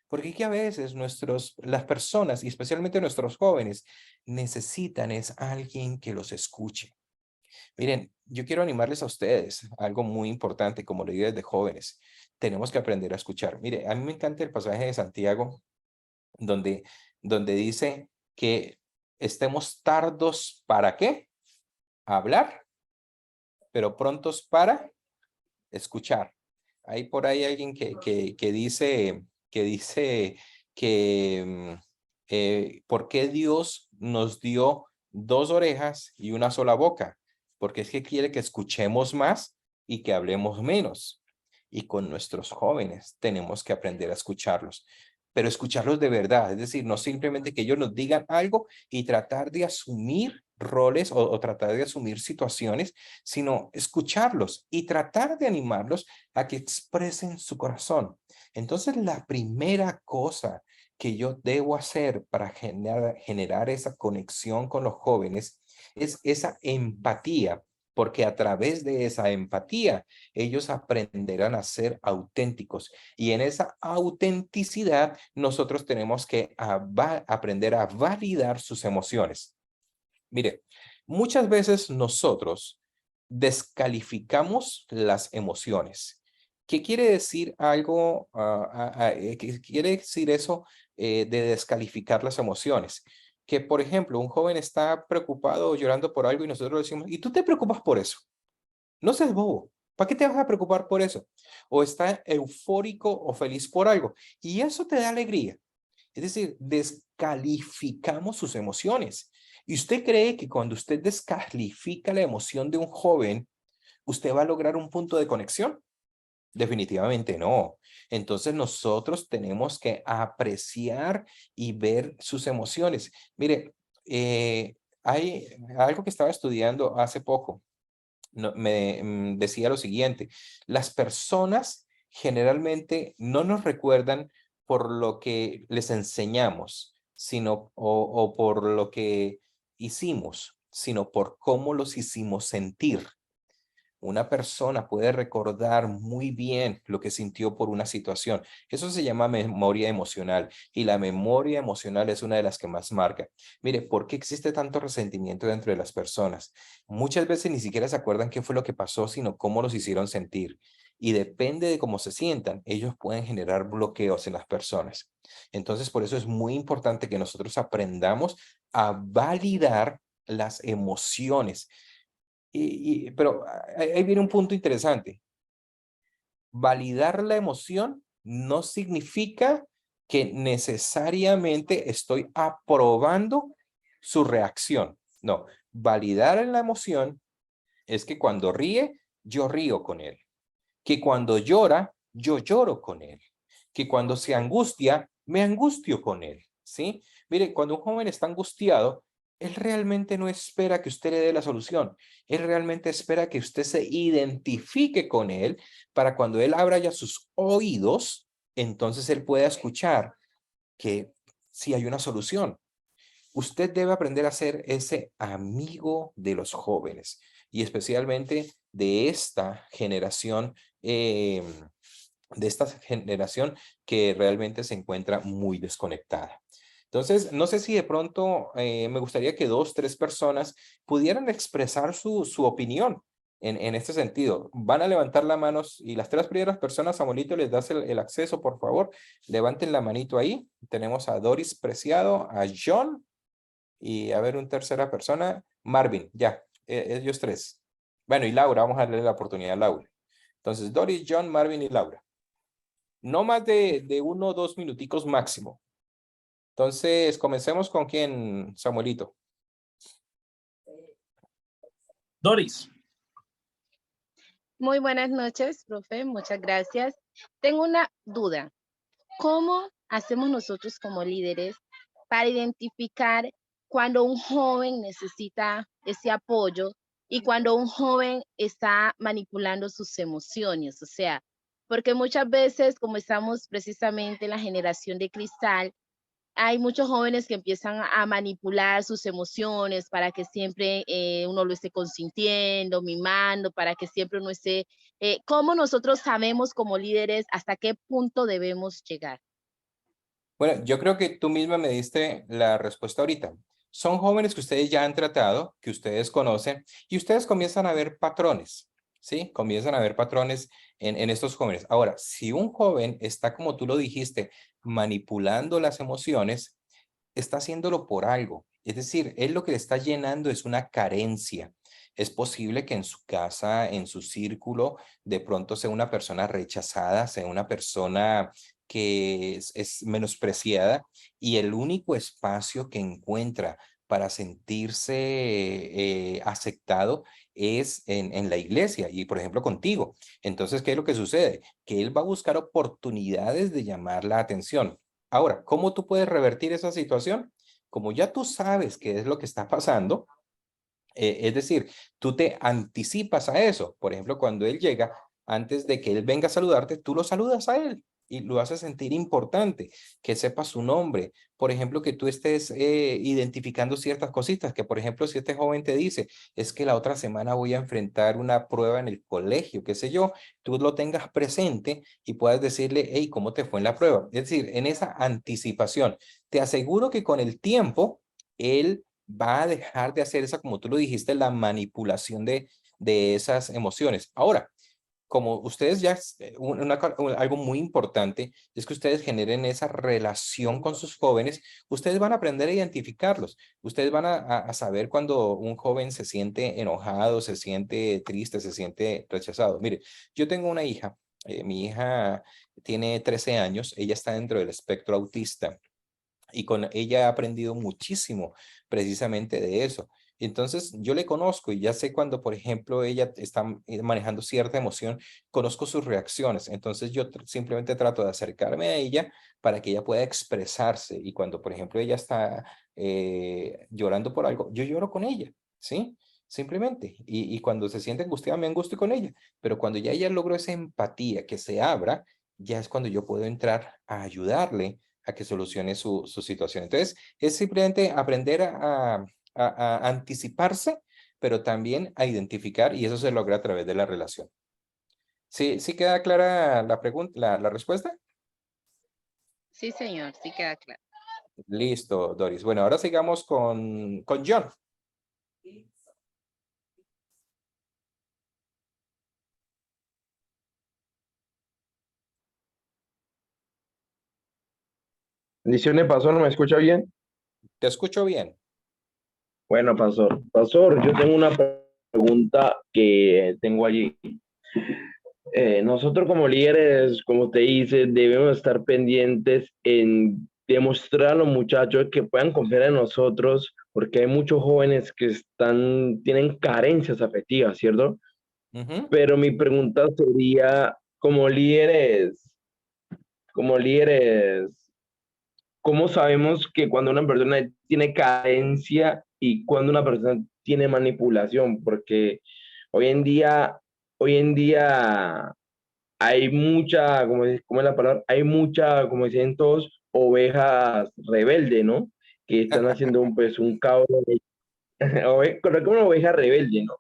Porque que a veces las personas, y especialmente nuestros jóvenes, necesitan es alguien que los escuche. Miren, yo quiero animarles a ustedes a algo muy importante como líderes de jóvenes. Tenemos que aprender a escuchar. Mire, a mí me encanta el pasaje de Santiago donde, donde dice que estemos tardos ¿para qué? Hablar, pero prontos para escuchar. Hay por ahí alguien que dice que ¿por qué Dios nos dio dos orejas y una sola boca? Porque es que quiere que escuchemos más y que hablemos menos. Y con nuestros jóvenes tenemos que aprender a escucharlos, pero escucharlos de verdad, es decir, no simplemente que ellos nos digan algo y tratar de asumir roles o tratar de asumir situaciones, sino escucharlos y tratar de animarlos a que expresen su corazón. Entonces, la primera cosa que yo debo hacer para generar esa conexión con los jóvenes es esa empatía, porque a través de esa empatía ellos aprenderán a ser auténticos y en esa autenticidad nosotros tenemos que aprender a validar sus emociones. Mire, muchas veces nosotros descalificamos las emociones. ¿Qué quiere decir algo? ¿Qué quiere decir eso de descalificar las emociones? Que, por ejemplo, un joven está preocupado o llorando por algo y nosotros le decimos, ¿y tú te preocupas por eso? No seas bobo. ¿Para qué te vas a preocupar por eso? O está eufórico o feliz por algo. Y eso te da alegría. Es decir, descalificamos sus emociones. ¿Y usted cree que cuando usted descalifica la emoción de un joven, usted va a lograr un punto de conexión? Definitivamente no. Entonces nosotros tenemos que apreciar y ver sus emociones. Mire, hay algo que estaba estudiando hace poco. Me decía lo siguiente: las personas generalmente no nos recuerdan por lo que les enseñamos, sino o por lo que hicimos, sino por cómo los hicimos sentir. Una persona puede recordar muy bien lo que sintió por una situación. Eso se llama memoria emocional y la memoria emocional es una de las que más marca. Mire, ¿por qué existe tanto resentimiento dentro de las personas? Muchas veces ni siquiera se acuerdan qué fue lo que pasó, sino cómo los hicieron sentir. Y depende de cómo se sientan, ellos pueden generar bloqueos en las personas. Entonces, por eso es muy importante que nosotros aprendamos a validar las emociones. Pero ahí viene un punto interesante. Validar la emoción no significa que necesariamente estoy aprobando su reacción. No, validar la emoción es que cuando ríe, yo río con él. Que cuando llora, yo lloro con él. Que cuando se angustia, me angustio con él. ¿Sí? Mire, cuando un joven está angustiado, él realmente no espera que usted le dé la solución. Él realmente espera que usted se identifique con él para cuando él abra ya sus oídos, entonces él pueda escuchar que sí hay una solución. Usted debe aprender a ser ese amigo de los jóvenes y especialmente de esta generación que realmente se encuentra muy desconectada. Entonces, no sé si de pronto me gustaría que 2, 3 personas pudieran expresar su opinión en este sentido. Van a levantar la mano y las 3 primeras personas, Samuelito, les das el acceso, por favor. Levanten la manito ahí. Tenemos a Doris Preciado, a John y a ver una tercera persona, Marvin, ya, ellos 3. Bueno, y Laura, vamos a darle la oportunidad a Laura. Entonces, Doris, John, Marvin y Laura. No más de 1 o 2 minuticos máximo. Entonces, comencemos con quién, Samuelito.
Doris.
Muy buenas noches, profe. Muchas gracias. Tengo una duda. ¿Cómo hacemos nosotros como líderes para identificar cuando un joven necesita ese apoyo y cuando un joven está manipulando sus emociones? O sea, porque muchas veces, como estamos precisamente en la generación de cristal, hay muchos jóvenes que empiezan a manipular sus emociones para que siempre uno lo esté consintiendo, mimando, para que siempre uno esté... ¿Cómo nosotros sabemos como líderes hasta qué punto debemos llegar?
Bueno, yo creo que tú misma me diste la respuesta ahorita. Son jóvenes que ustedes ya han tratado, que ustedes conocen, y ustedes comienzan a ver patrones, ¿sí? Comienzan a ver patrones en estos jóvenes. Ahora, si un joven está, como tú lo dijiste, manipulando las emociones, está haciéndolo por algo. Es decir, él lo que le está llenando es una carencia. Es posible que en su casa, en su círculo, de pronto sea una persona rechazada, sea una persona que es menospreciada y el único espacio que encuentra para sentirse aceptado es en la iglesia y, por ejemplo, contigo. Entonces, ¿qué es lo que sucede? Que él va a buscar oportunidades de llamar la atención. Ahora, ¿cómo tú puedes revertir esa situación? Como ya tú sabes qué es lo que está pasando, es decir, tú te anticipas a eso. Por ejemplo, cuando él llega, antes de que él venga a saludarte, tú lo saludas a él y lo haces sentir importante, que sepa su nombre. Por ejemplo, que tú estés identificando ciertas cositas, que por ejemplo, si este joven te dice, es que la otra semana voy a enfrentar una prueba en el colegio, qué sé yo, tú lo tengas presente y puedas decirle, hey, ¿cómo te fue en la prueba? Es decir, en esa anticipación, te aseguro que con el tiempo, él va a dejar de hacer esa, como tú lo dijiste, la manipulación de esas emociones. Ahora, como ustedes ya, algo muy importante es que ustedes generen esa relación con sus jóvenes, ustedes van a aprender a identificarlos, ustedes van a saber cuando un joven se siente enojado, se siente triste, se siente rechazado. Mire, yo tengo una hija, mi hija tiene 13 años, ella está dentro del espectro autista y con ella he aprendido muchísimo precisamente de eso. Entonces, yo le conozco y ya sé cuando, por ejemplo, ella está manejando cierta emoción, conozco sus reacciones. Entonces, yo simplemente trato de acercarme a ella para que ella pueda expresarse. Y cuando, por ejemplo, ella está llorando por algo, yo lloro con ella, ¿sí? Simplemente. Y cuando se siente angustiada, me angustio con ella. Pero cuando ya ella logró esa empatía que se abra, ya es cuando yo puedo entrar a ayudarle a que solucione su situación. Entonces, es simplemente aprender a anticiparse, pero también a identificar, y eso se logra a través de la relación. ¿Sí, sí queda clara la pregunta, la respuesta?
Sí, señor, sí queda claro.
Listo, Doris. Bueno, ahora sigamos con John.
Bendiciones, pastor, ¿me escucha bien?
Te escucho bien.
Bueno, pastor. Pastor, yo tengo una pregunta que tengo allí. Nosotros como líderes, como te dice, debemos estar pendientes en demostrar a los muchachos que puedan confiar en nosotros, porque hay muchos jóvenes que tienen carencias afectivas, ¿cierto? Pero mi pregunta sería, como líderes, ¿cómo sabemos que cuando una persona tiene carencia y cuando una persona tiene manipulación? Porque hoy en día, hoy en día hay mucha, ¿cómo es la palabra? Hay mucha, como dicen todos, ovejas rebeldes, ¿no? Que están haciendo un caos, como una oveja rebelde, ¿no?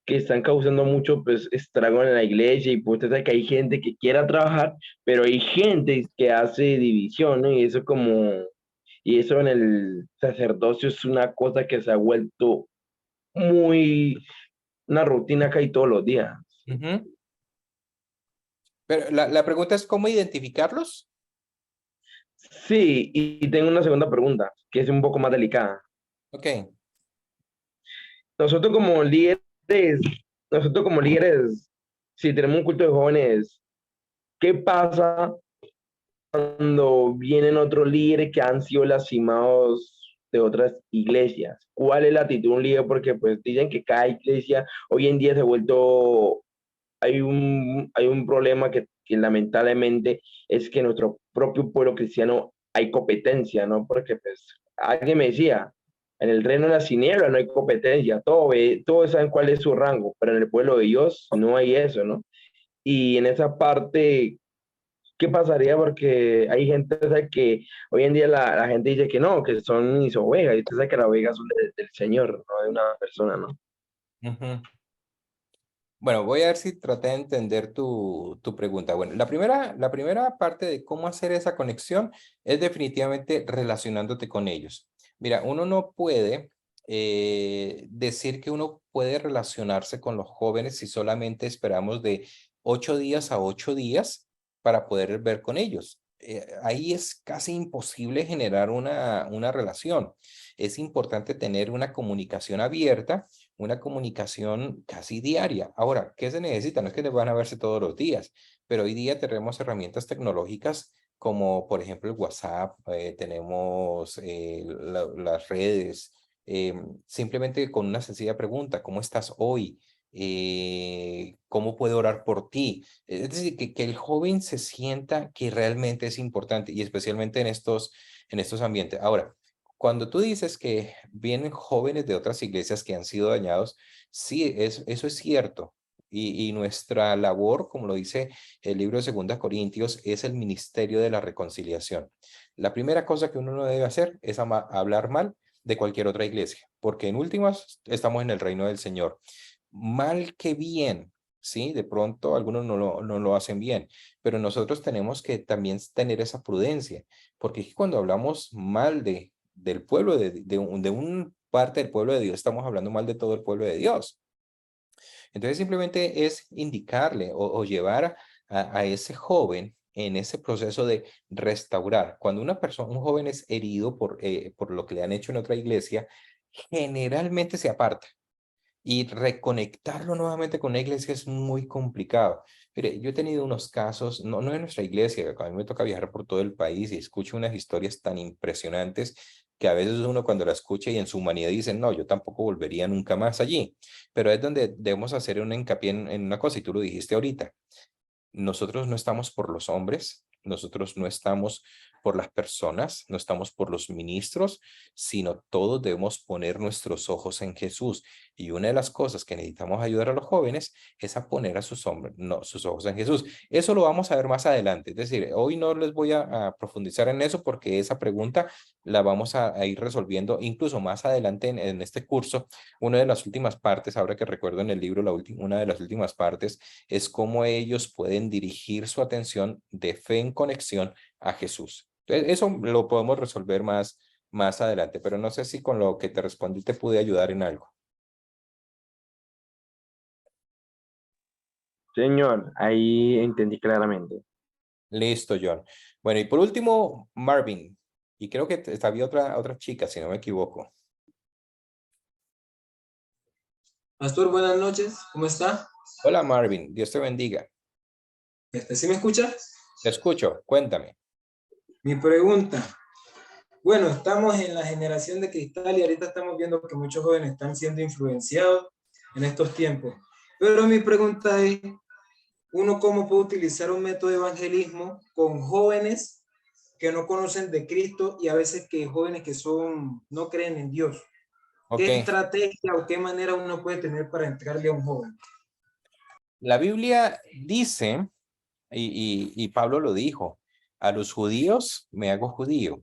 Que están causando mucho pues estrago en la iglesia y pues usted sabe que hay gente que quiera trabajar, pero hay gente que hace división, ¿no? Y eso en el sacerdocio es una cosa que se ha vuelto muy, una rutina que hay todos los días.
Pero la pregunta es, ¿cómo identificarlos?
Sí, y tengo una segunda pregunta, que es un poco más delicada.
Ok.
Nosotros como líderes, nosotros como líderes, si tenemos un culto de jóvenes, ¿qué pasa cuando vienen otros líderes que han sido lastimados de otras iglesias? ¿Cuál es la actitud de un líder? Porque pues dicen que cada iglesia hoy en día se ha vuelto, hay un problema que lamentablemente es que en nuestro propio pueblo cristiano hay competencia, ¿no? Porque pues alguien me decía, en el reino de las tinieblas no hay competencia, todos saben cuál es su rango, pero en el pueblo de Dios no hay eso, ¿no? Y en esa parte, ¿qué pasaría? Porque hay gente, o sea, que hoy en día la gente dice que no, que son mis ovejas, y usted sabe que las ovejas son del Señor, no de una persona, ¿no?
Ujú. Bueno, voy a ver si traté de entender tu pregunta. Bueno, la primera parte de cómo hacer esa conexión es definitivamente relacionándote con ellos. Mira, uno no puede decir que uno puede relacionarse con los jóvenes si solamente esperamos de 8 días a 8 días para poder ver con ellos. Ahí es casi imposible generar una relación. Es importante tener una comunicación abierta, una comunicación casi diaria. Ahora, ¿qué se necesita? No es que van a verse todos los días, pero hoy día tenemos herramientas tecnológicas como por ejemplo el WhatsApp, tenemos las redes, simplemente con una sencilla pregunta: ¿cómo estás hoy? ¿Cómo puedo orar por ti? Es decir, que el joven se sienta que realmente es importante, y especialmente en estos ambientes. Ahora, cuando tú dices que vienen jóvenes de otras iglesias que han sido dañados, sí, eso es cierto. Y nuestra labor, como lo dice el libro de 2 Corintios, es el ministerio de la reconciliación. La primera cosa que uno no debe hacer es hablar mal de cualquier otra iglesia, porque en últimas estamos en el reino del Señor. Mal que bien, ¿sí? De pronto algunos no lo hacen bien, pero nosotros tenemos que también tener esa prudencia, porque es que cuando hablamos mal del pueblo, de un parte del pueblo de Dios, estamos hablando mal de todo el pueblo de Dios. Entonces simplemente es indicarle o llevar a ese joven en ese proceso de restaurar. Cuando un joven es herido por lo que le han hecho en otra iglesia, generalmente se aparta. Y reconectarlo nuevamente con la iglesia es muy complicado. Mire, yo he tenido unos casos, no en nuestra iglesia, a mí me toca viajar por todo el país y escucho unas historias tan impresionantes que a veces uno cuando la escucha y en su humanidad dice, no, yo tampoco volvería nunca más allí. Pero es donde debemos hacer un hincapié en una cosa, y tú lo dijiste ahorita. Nosotros no estamos por los hombres, nosotros no estamos por las personas, no estamos por los ministros, sino todos debemos poner nuestros ojos en Jesús. Y una de las cosas que necesitamos ayudar a los jóvenes es a poner a sus ojos en Jesús. Eso lo vamos a ver más adelante. Es decir, hoy no les voy a profundizar en eso porque esa pregunta la vamos a ir resolviendo incluso más adelante en este curso. Una de las últimas partes, ahora que recuerdo en el libro, una de las últimas partes es cómo ellos pueden dirigir su atención de fe en conexión a Jesús. Entonces, eso lo podemos resolver más adelante, pero no sé si con lo que te respondí te pude ayudar en algo.
Señor, ahí entendí claramente.
Listo, John. Bueno, y por último, Marvin. Y creo que había otra chica, si no me equivoco.
Pastor, buenas noches, ¿cómo está?
Hola, Marvin. Dios te bendiga.
¿Sí me escucha?
Te escucho. Cuéntame.
Mi pregunta. Bueno, estamos en la generación de cristal y ahorita estamos viendo que muchos jóvenes están siendo influenciados en estos tiempos. Pero mi pregunta es, ¿uno cómo puede utilizar un método de evangelismo con jóvenes que no conocen de Cristo y a veces que jóvenes que no creen en Dios? ¿Qué
Ok.
estrategia o qué manera uno puede tener para entrarle a un joven?
La Biblia dice, y Pablo lo dijo, a los judíos me hago judío,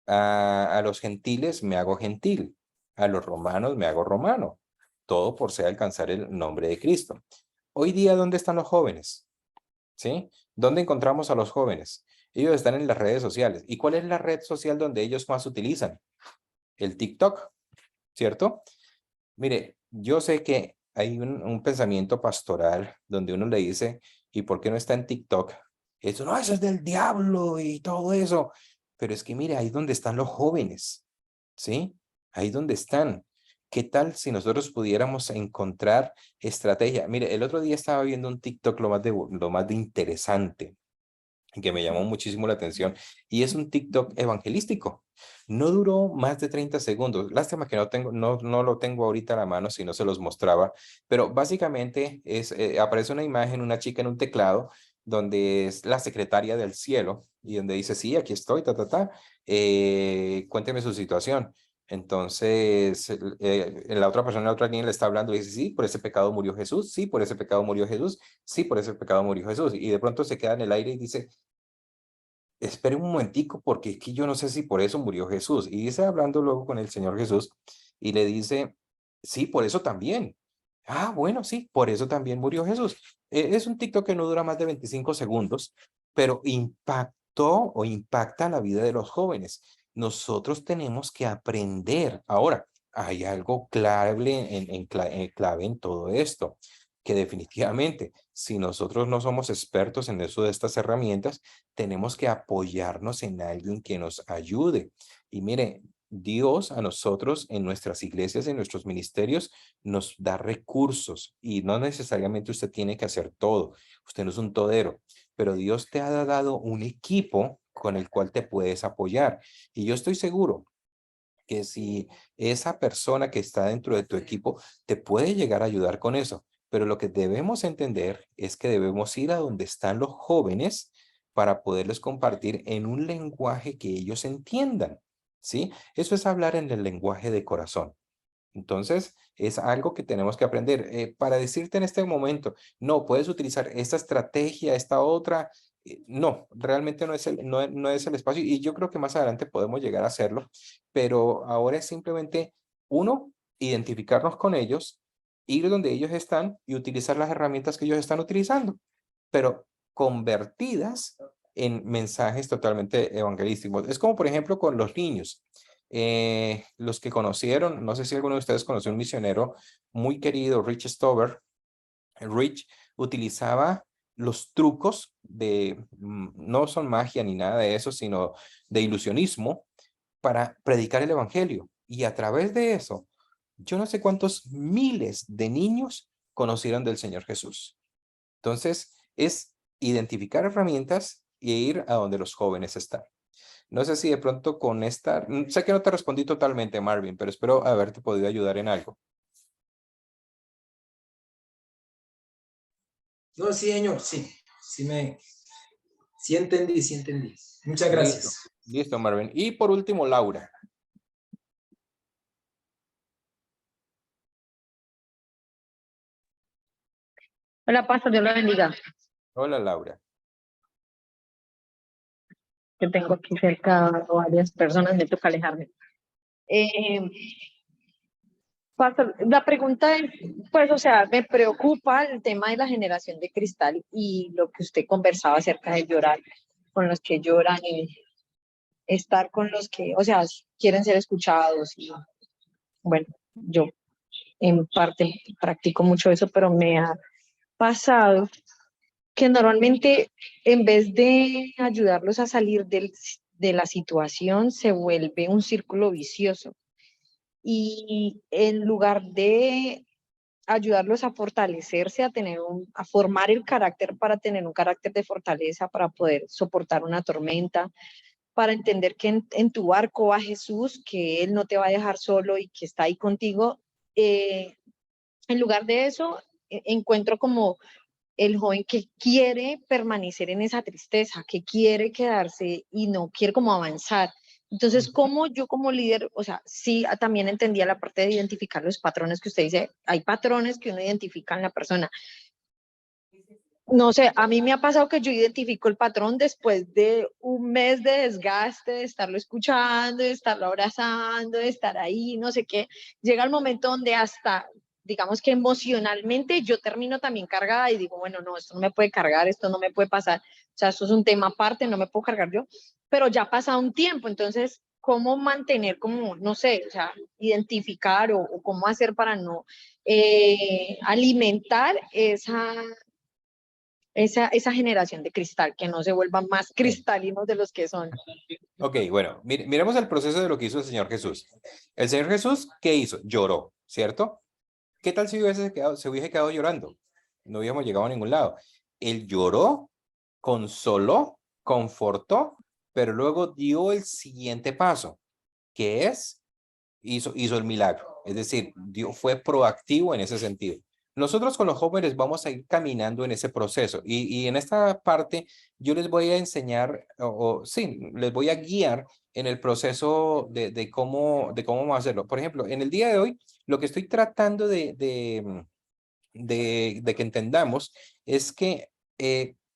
a los gentiles me hago gentil, a los romanos me hago romano, todo por ser alcanzar el nombre de Cristo. Hoy día, ¿dónde están los jóvenes? ¿Sí? ¿Dónde encontramos a los jóvenes? Ellos están en las redes sociales. ¿Y cuál es la red social donde ellos más utilizan? El TikTok, ¿cierto? Mire, yo sé que hay un pensamiento pastoral donde uno le dice, ¿y por qué no está en TikTok? Eso no, eso es del diablo y todo eso. Pero es que mire, ahí es donde están los jóvenes, ¿sí? Ahí es donde están. ¿Qué tal si nosotros pudiéramos encontrar estrategia? Mire, el otro día estaba viendo un TikTok lo más de interesante. que me llamó muchísimo la atención, y es un TikTok evangelístico. No duró más de 30 segundos. Lástima que no lo tengo ahorita a la mano, si no se los mostraba, pero básicamente aparece una imagen, una chica en un teclado, donde es la secretaria del cielo, y donde dice, sí, aquí estoy, cuénteme su situación. Entonces, la otra persona, la otra niña le está hablando y dice, sí, por ese pecado murió Jesús, sí, por ese pecado murió Jesús, sí, por ese pecado murió Jesús. Y de pronto se queda en el aire y dice, espere un momentico, porque es que yo no sé si por eso murió Jesús. Y dice, hablando luego con el Señor Jesús, y le dice, sí, por eso también. Ah, bueno, sí, por eso también murió Jesús. Es un TikTok que no dura más de 25 segundos, pero impactó o impacta la vida de los jóvenes. Nosotros tenemos que aprender. Ahora, hay algo clave clave en todo esto, que definitivamente, si nosotros no somos expertos en eso de estas herramientas, tenemos que apoyarnos en alguien que nos ayude. Y mire, Dios a nosotros en nuestras iglesias, en nuestros ministerios, nos da recursos, y no necesariamente usted tiene que hacer todo. Usted no es un todero, pero Dios te ha dado un equipo con el cual te puedes apoyar. Y yo estoy seguro que si esa persona que está dentro de tu equipo te puede llegar a ayudar con eso, pero lo que debemos entender es que debemos ir a donde están los jóvenes para poderles compartir en un lenguaje que ellos entiendan, ¿sí? Eso es hablar en el lenguaje de corazón. Entonces, es algo que tenemos que aprender. Para decirte en este momento, no, puedes utilizar esta estrategia, esta otra. No, realmente no es el espacio, y yo creo que más adelante podemos llegar a hacerlo, pero ahora es simplemente, uno, identificarnos con ellos, ir donde ellos están y utilizar las herramientas que ellos están utilizando, pero convertidas en mensajes totalmente evangelísticos. Es como, por ejemplo, con los niños. Los que conocieron, no sé si alguno de ustedes conoció un misionero muy querido, Rich Stover. Rich utilizaba los trucos no son magia ni nada de eso, sino de ilusionismo para predicar el evangelio. Y a través de eso, yo no sé cuántos miles de niños conocieron del Señor Jesús. Entonces, es identificar herramientas e ir a donde los jóvenes están. No sé si de pronto con esta, sé que no te respondí totalmente, Marvin, pero espero haberte podido ayudar en algo.
No, sí, señor, sí. Sí entendí, sí entendí. Muchas gracias.
Listo, Marvin. Y por último, Laura.
Hola, pastor, Dios la bendiga.
Hola, Laura.
Que tengo aquí cerca varias personas, me toca alejarme. Pastor, la pregunta es, pues, o sea, me preocupa el tema de la generación de cristal y lo que usted conversaba acerca de llorar con los que lloran y estar con los que, o sea, quieren ser escuchados. Y bueno, yo en parte practico mucho eso, pero me ha pasado que normalmente en vez de ayudarlos a salir de la situación, se vuelve un círculo vicioso. Y en lugar de ayudarlos a fortalecerse, a formar el carácter para tener un carácter de fortaleza, para poder soportar una tormenta, para entender que en tu barco va Jesús, que Él no te va a dejar solo y que está ahí contigo. En lugar de eso, encuentro como el joven que quiere permanecer en esa tristeza, que quiere quedarse y no quiere como avanzar. Entonces, ¿cómo yo como líder, o sea, sí, también entendía la parte de identificar los patrones que usted dice, hay patrones que uno identifica en la persona. No sé, a mí me ha pasado que yo identifico el patrón después de un mes de desgaste, de estarlo escuchando, de estarlo abrazando, de estar ahí, no sé qué. Llega el momento donde hasta, digamos que emocionalmente yo termino también cargada y digo, bueno, no, esto no me puede cargar, esto no me puede pasar. O sea, esto es un tema aparte, no me puedo cargar yo. Pero ya ha pasado un tiempo, entonces, ¿cómo mantener, como, no sé, o sea, identificar o cómo hacer para no alimentar esa generación de cristal, que no se vuelvan más cristalinos de los que son?
Ok, bueno, miremos el proceso de lo que hizo el Señor Jesús. El Señor Jesús, ¿qué hizo? Lloró, ¿cierto? ¿Qué tal si se hubiese quedado llorando? No hubiéramos llegado a ningún lado. Él lloró, consoló confortó, pero luego dio el siguiente paso, que es, hizo el milagro. Es decir, fue proactivo en ese sentido. Nosotros con los jóvenes vamos a ir caminando en ese proceso y en esta parte yo les voy a enseñar, sí, les voy a guiar en el proceso de cómo vamos a hacerlo. Por ejemplo, en el día de hoy, lo que estoy tratando de que entendamos es que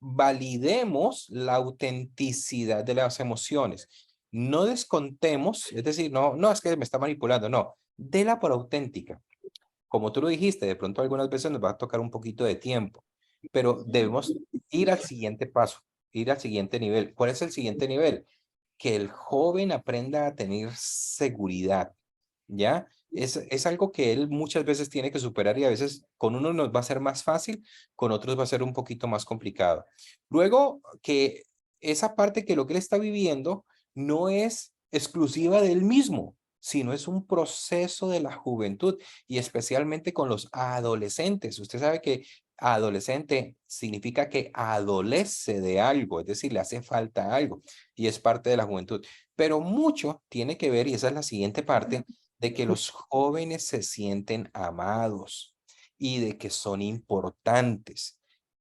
validemos la autenticidad de las emociones. No descontemos, es decir, no es que me está manipulando, no, déla por auténtica. Como tú lo dijiste, de pronto algunas veces nos va a tocar un poquito de tiempo, pero debemos ir al siguiente paso, ir al siguiente nivel. ¿Cuál es el siguiente nivel? Que el joven aprenda a tener seguridad, ¿ya? Es algo que él muchas veces tiene que superar y a veces con unos nos va a ser más fácil, con otros va a ser un poquito más complicado. Luego que esa parte que lo que él está viviendo no es exclusiva de él mismo, sino es un proceso de la juventud y especialmente con los adolescentes. Usted sabe que adolescente significa que adolece de algo, es decir, le hace falta algo y es parte de la juventud. Pero mucho tiene que ver, y esa es la siguiente parte, de que los jóvenes se sienten amados y de que son importantes.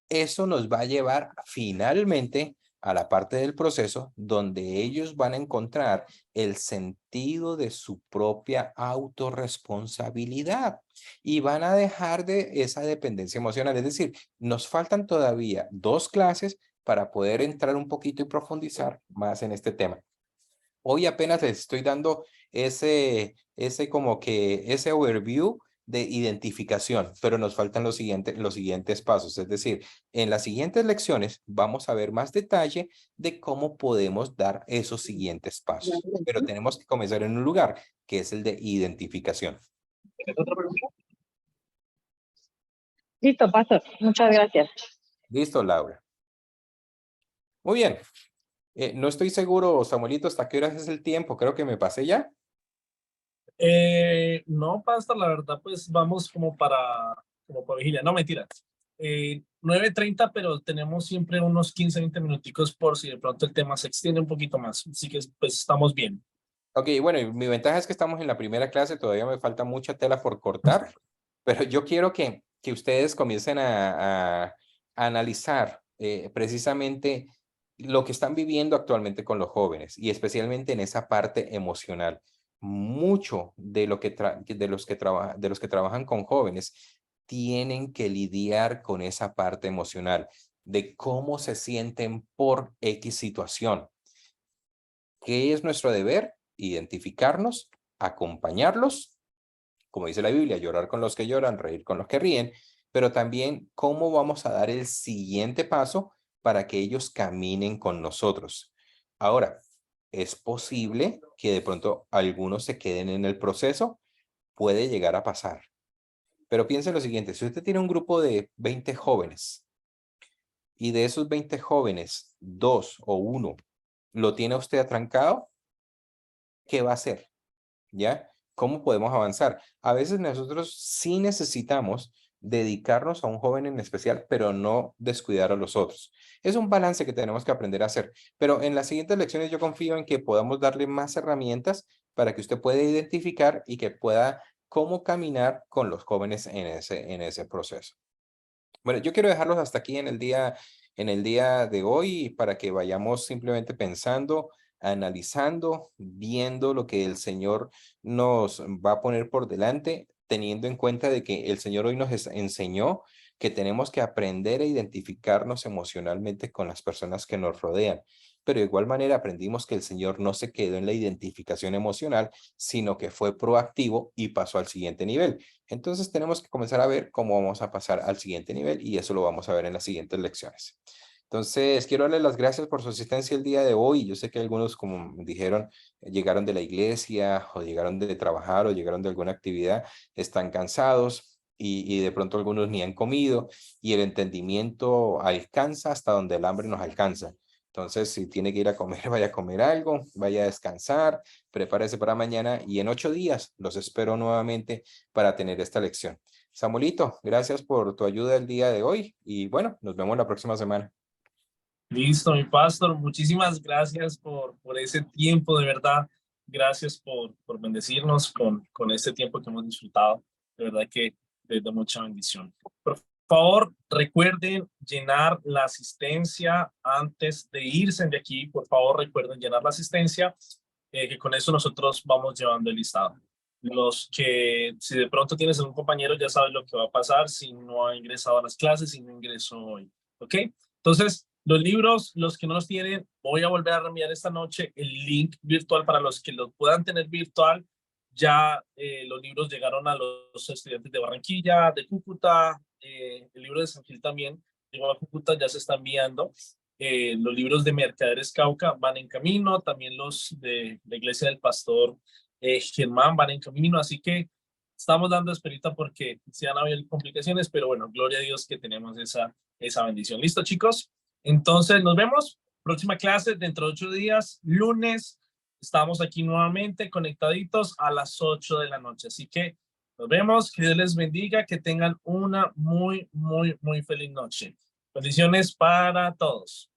Eso nos va a llevar finalmente a la parte del proceso donde ellos van a encontrar el sentido de su propia autorresponsabilidad y van a dejar de esa dependencia emocional. Es decir, nos faltan todavía 2 clases para poder entrar un poquito y profundizar más en este tema. Hoy apenas les estoy dando ese overview de identificación, pero nos faltan los siguientes pasos. Es decir, en las siguientes lecciones vamos a ver más detalle de cómo podemos dar esos siguientes pasos. Pero tenemos que comenzar en un lugar, que es el de identificación. ¿Tienes otra pregunta?
Listo, pastor. Muchas gracias.
Listo, Laura. Muy bien. No estoy seguro, Samuelito, hasta qué horas es el tiempo. Creo que me pasé ya.
No, pastor, la verdad, pues vamos como para vigilia. No, mentiras. 9:30, pero tenemos siempre unos 15, 20 minuticos por si de pronto el tema se extiende un poquito más. Así que pues estamos bien.
Ok, bueno, y mi ventaja es que estamos en la primera clase, todavía me falta mucha tela por cortar, pero yo quiero que ustedes comiencen a analizar precisamente lo que están viviendo actualmente con los jóvenes y especialmente en esa parte emocional. Mucho de los que trabajan con jóvenes tienen que lidiar con esa parte emocional de cómo se sienten por X situación. ¿Qué es nuestro deber? Identificarnos, acompañarlos, como dice la Biblia, llorar con los que lloran, reír con los que ríen, pero también cómo vamos a dar el siguiente paso para que ellos caminen con nosotros. Ahora, es posible que de pronto algunos se queden en el proceso, puede llegar a pasar. Pero piense lo siguiente, si usted tiene un grupo de 20 jóvenes y de esos 20 jóvenes, 2 o 1 lo tiene usted atrancado, ¿qué va a hacer? ¿Ya? ¿Cómo podemos avanzar? A veces nosotros sí necesitamos dedicarnos a un joven en especial, pero no descuidar a los otros. Es un balance que tenemos que aprender a hacer, pero en las siguientes lecciones yo confío en que podamos darle más herramientas para que usted pueda identificar y que pueda cómo caminar con los jóvenes en ese proceso. Bueno, yo quiero dejarlos hasta aquí en el día de hoy para que vayamos simplemente pensando, analizando, viendo lo que el Señor nos va a poner por delante, teniendo en cuenta de que el Señor hoy nos enseñó que tenemos que aprender a identificarnos emocionalmente con las personas que nos rodean. Pero de igual manera aprendimos que el Señor no se quedó en la identificación emocional, sino que fue proactivo y pasó al siguiente nivel. Entonces tenemos que comenzar a ver cómo vamos a pasar al siguiente nivel y eso lo vamos a ver en las siguientes lecciones. Entonces, quiero darles las gracias por su asistencia el día de hoy. Yo sé que algunos, como dijeron, llegaron de la iglesia o llegaron de trabajar o llegaron de alguna actividad, están cansados y de pronto algunos ni han comido y el entendimiento alcanza hasta donde el hambre nos alcanza. Entonces, si tiene que ir a comer, vaya a comer algo, vaya a descansar, prepárese para mañana y en 8 días los espero nuevamente para tener esta lección. Samuelito, gracias por tu ayuda el día de hoy y bueno, nos vemos la próxima semana.
Listo, mi pastor. Muchísimas gracias por ese tiempo, de verdad. Gracias por bendecirnos con este tiempo que hemos disfrutado. De verdad que les da mucha bendición. Por favor, recuerden llenar la asistencia antes de irse de aquí. Por favor, recuerden llenar la asistencia, que con eso nosotros vamos llevando el listado. Los que, si de pronto tienes algún compañero, ya sabes lo que va a pasar si no ha ingresado a las clases, si no ingresó hoy. ¿Ok? Entonces, los libros, los que no los tienen, voy a volver a reenviar esta noche el link virtual para los que los puedan tener virtual. Ya los libros llegaron a los estudiantes de Barranquilla, de Cúcuta, el libro de San Gil también llegó a Cúcuta, ya se está enviando. Los libros de Mercaderes Cauca van en camino, también los de la Iglesia del Pastor Germán van en camino, así que estamos dando esperita porque se han habido complicaciones, pero bueno, gloria a Dios que tenemos esa bendición. ¿Listo, chicos? Entonces, nos vemos. Próxima clase dentro de 8 días, lunes. Estamos aquí nuevamente conectaditos a las 8 de la noche. Así que nos vemos. Que Dios les bendiga. Que tengan una muy feliz noche. Bendiciones para todos.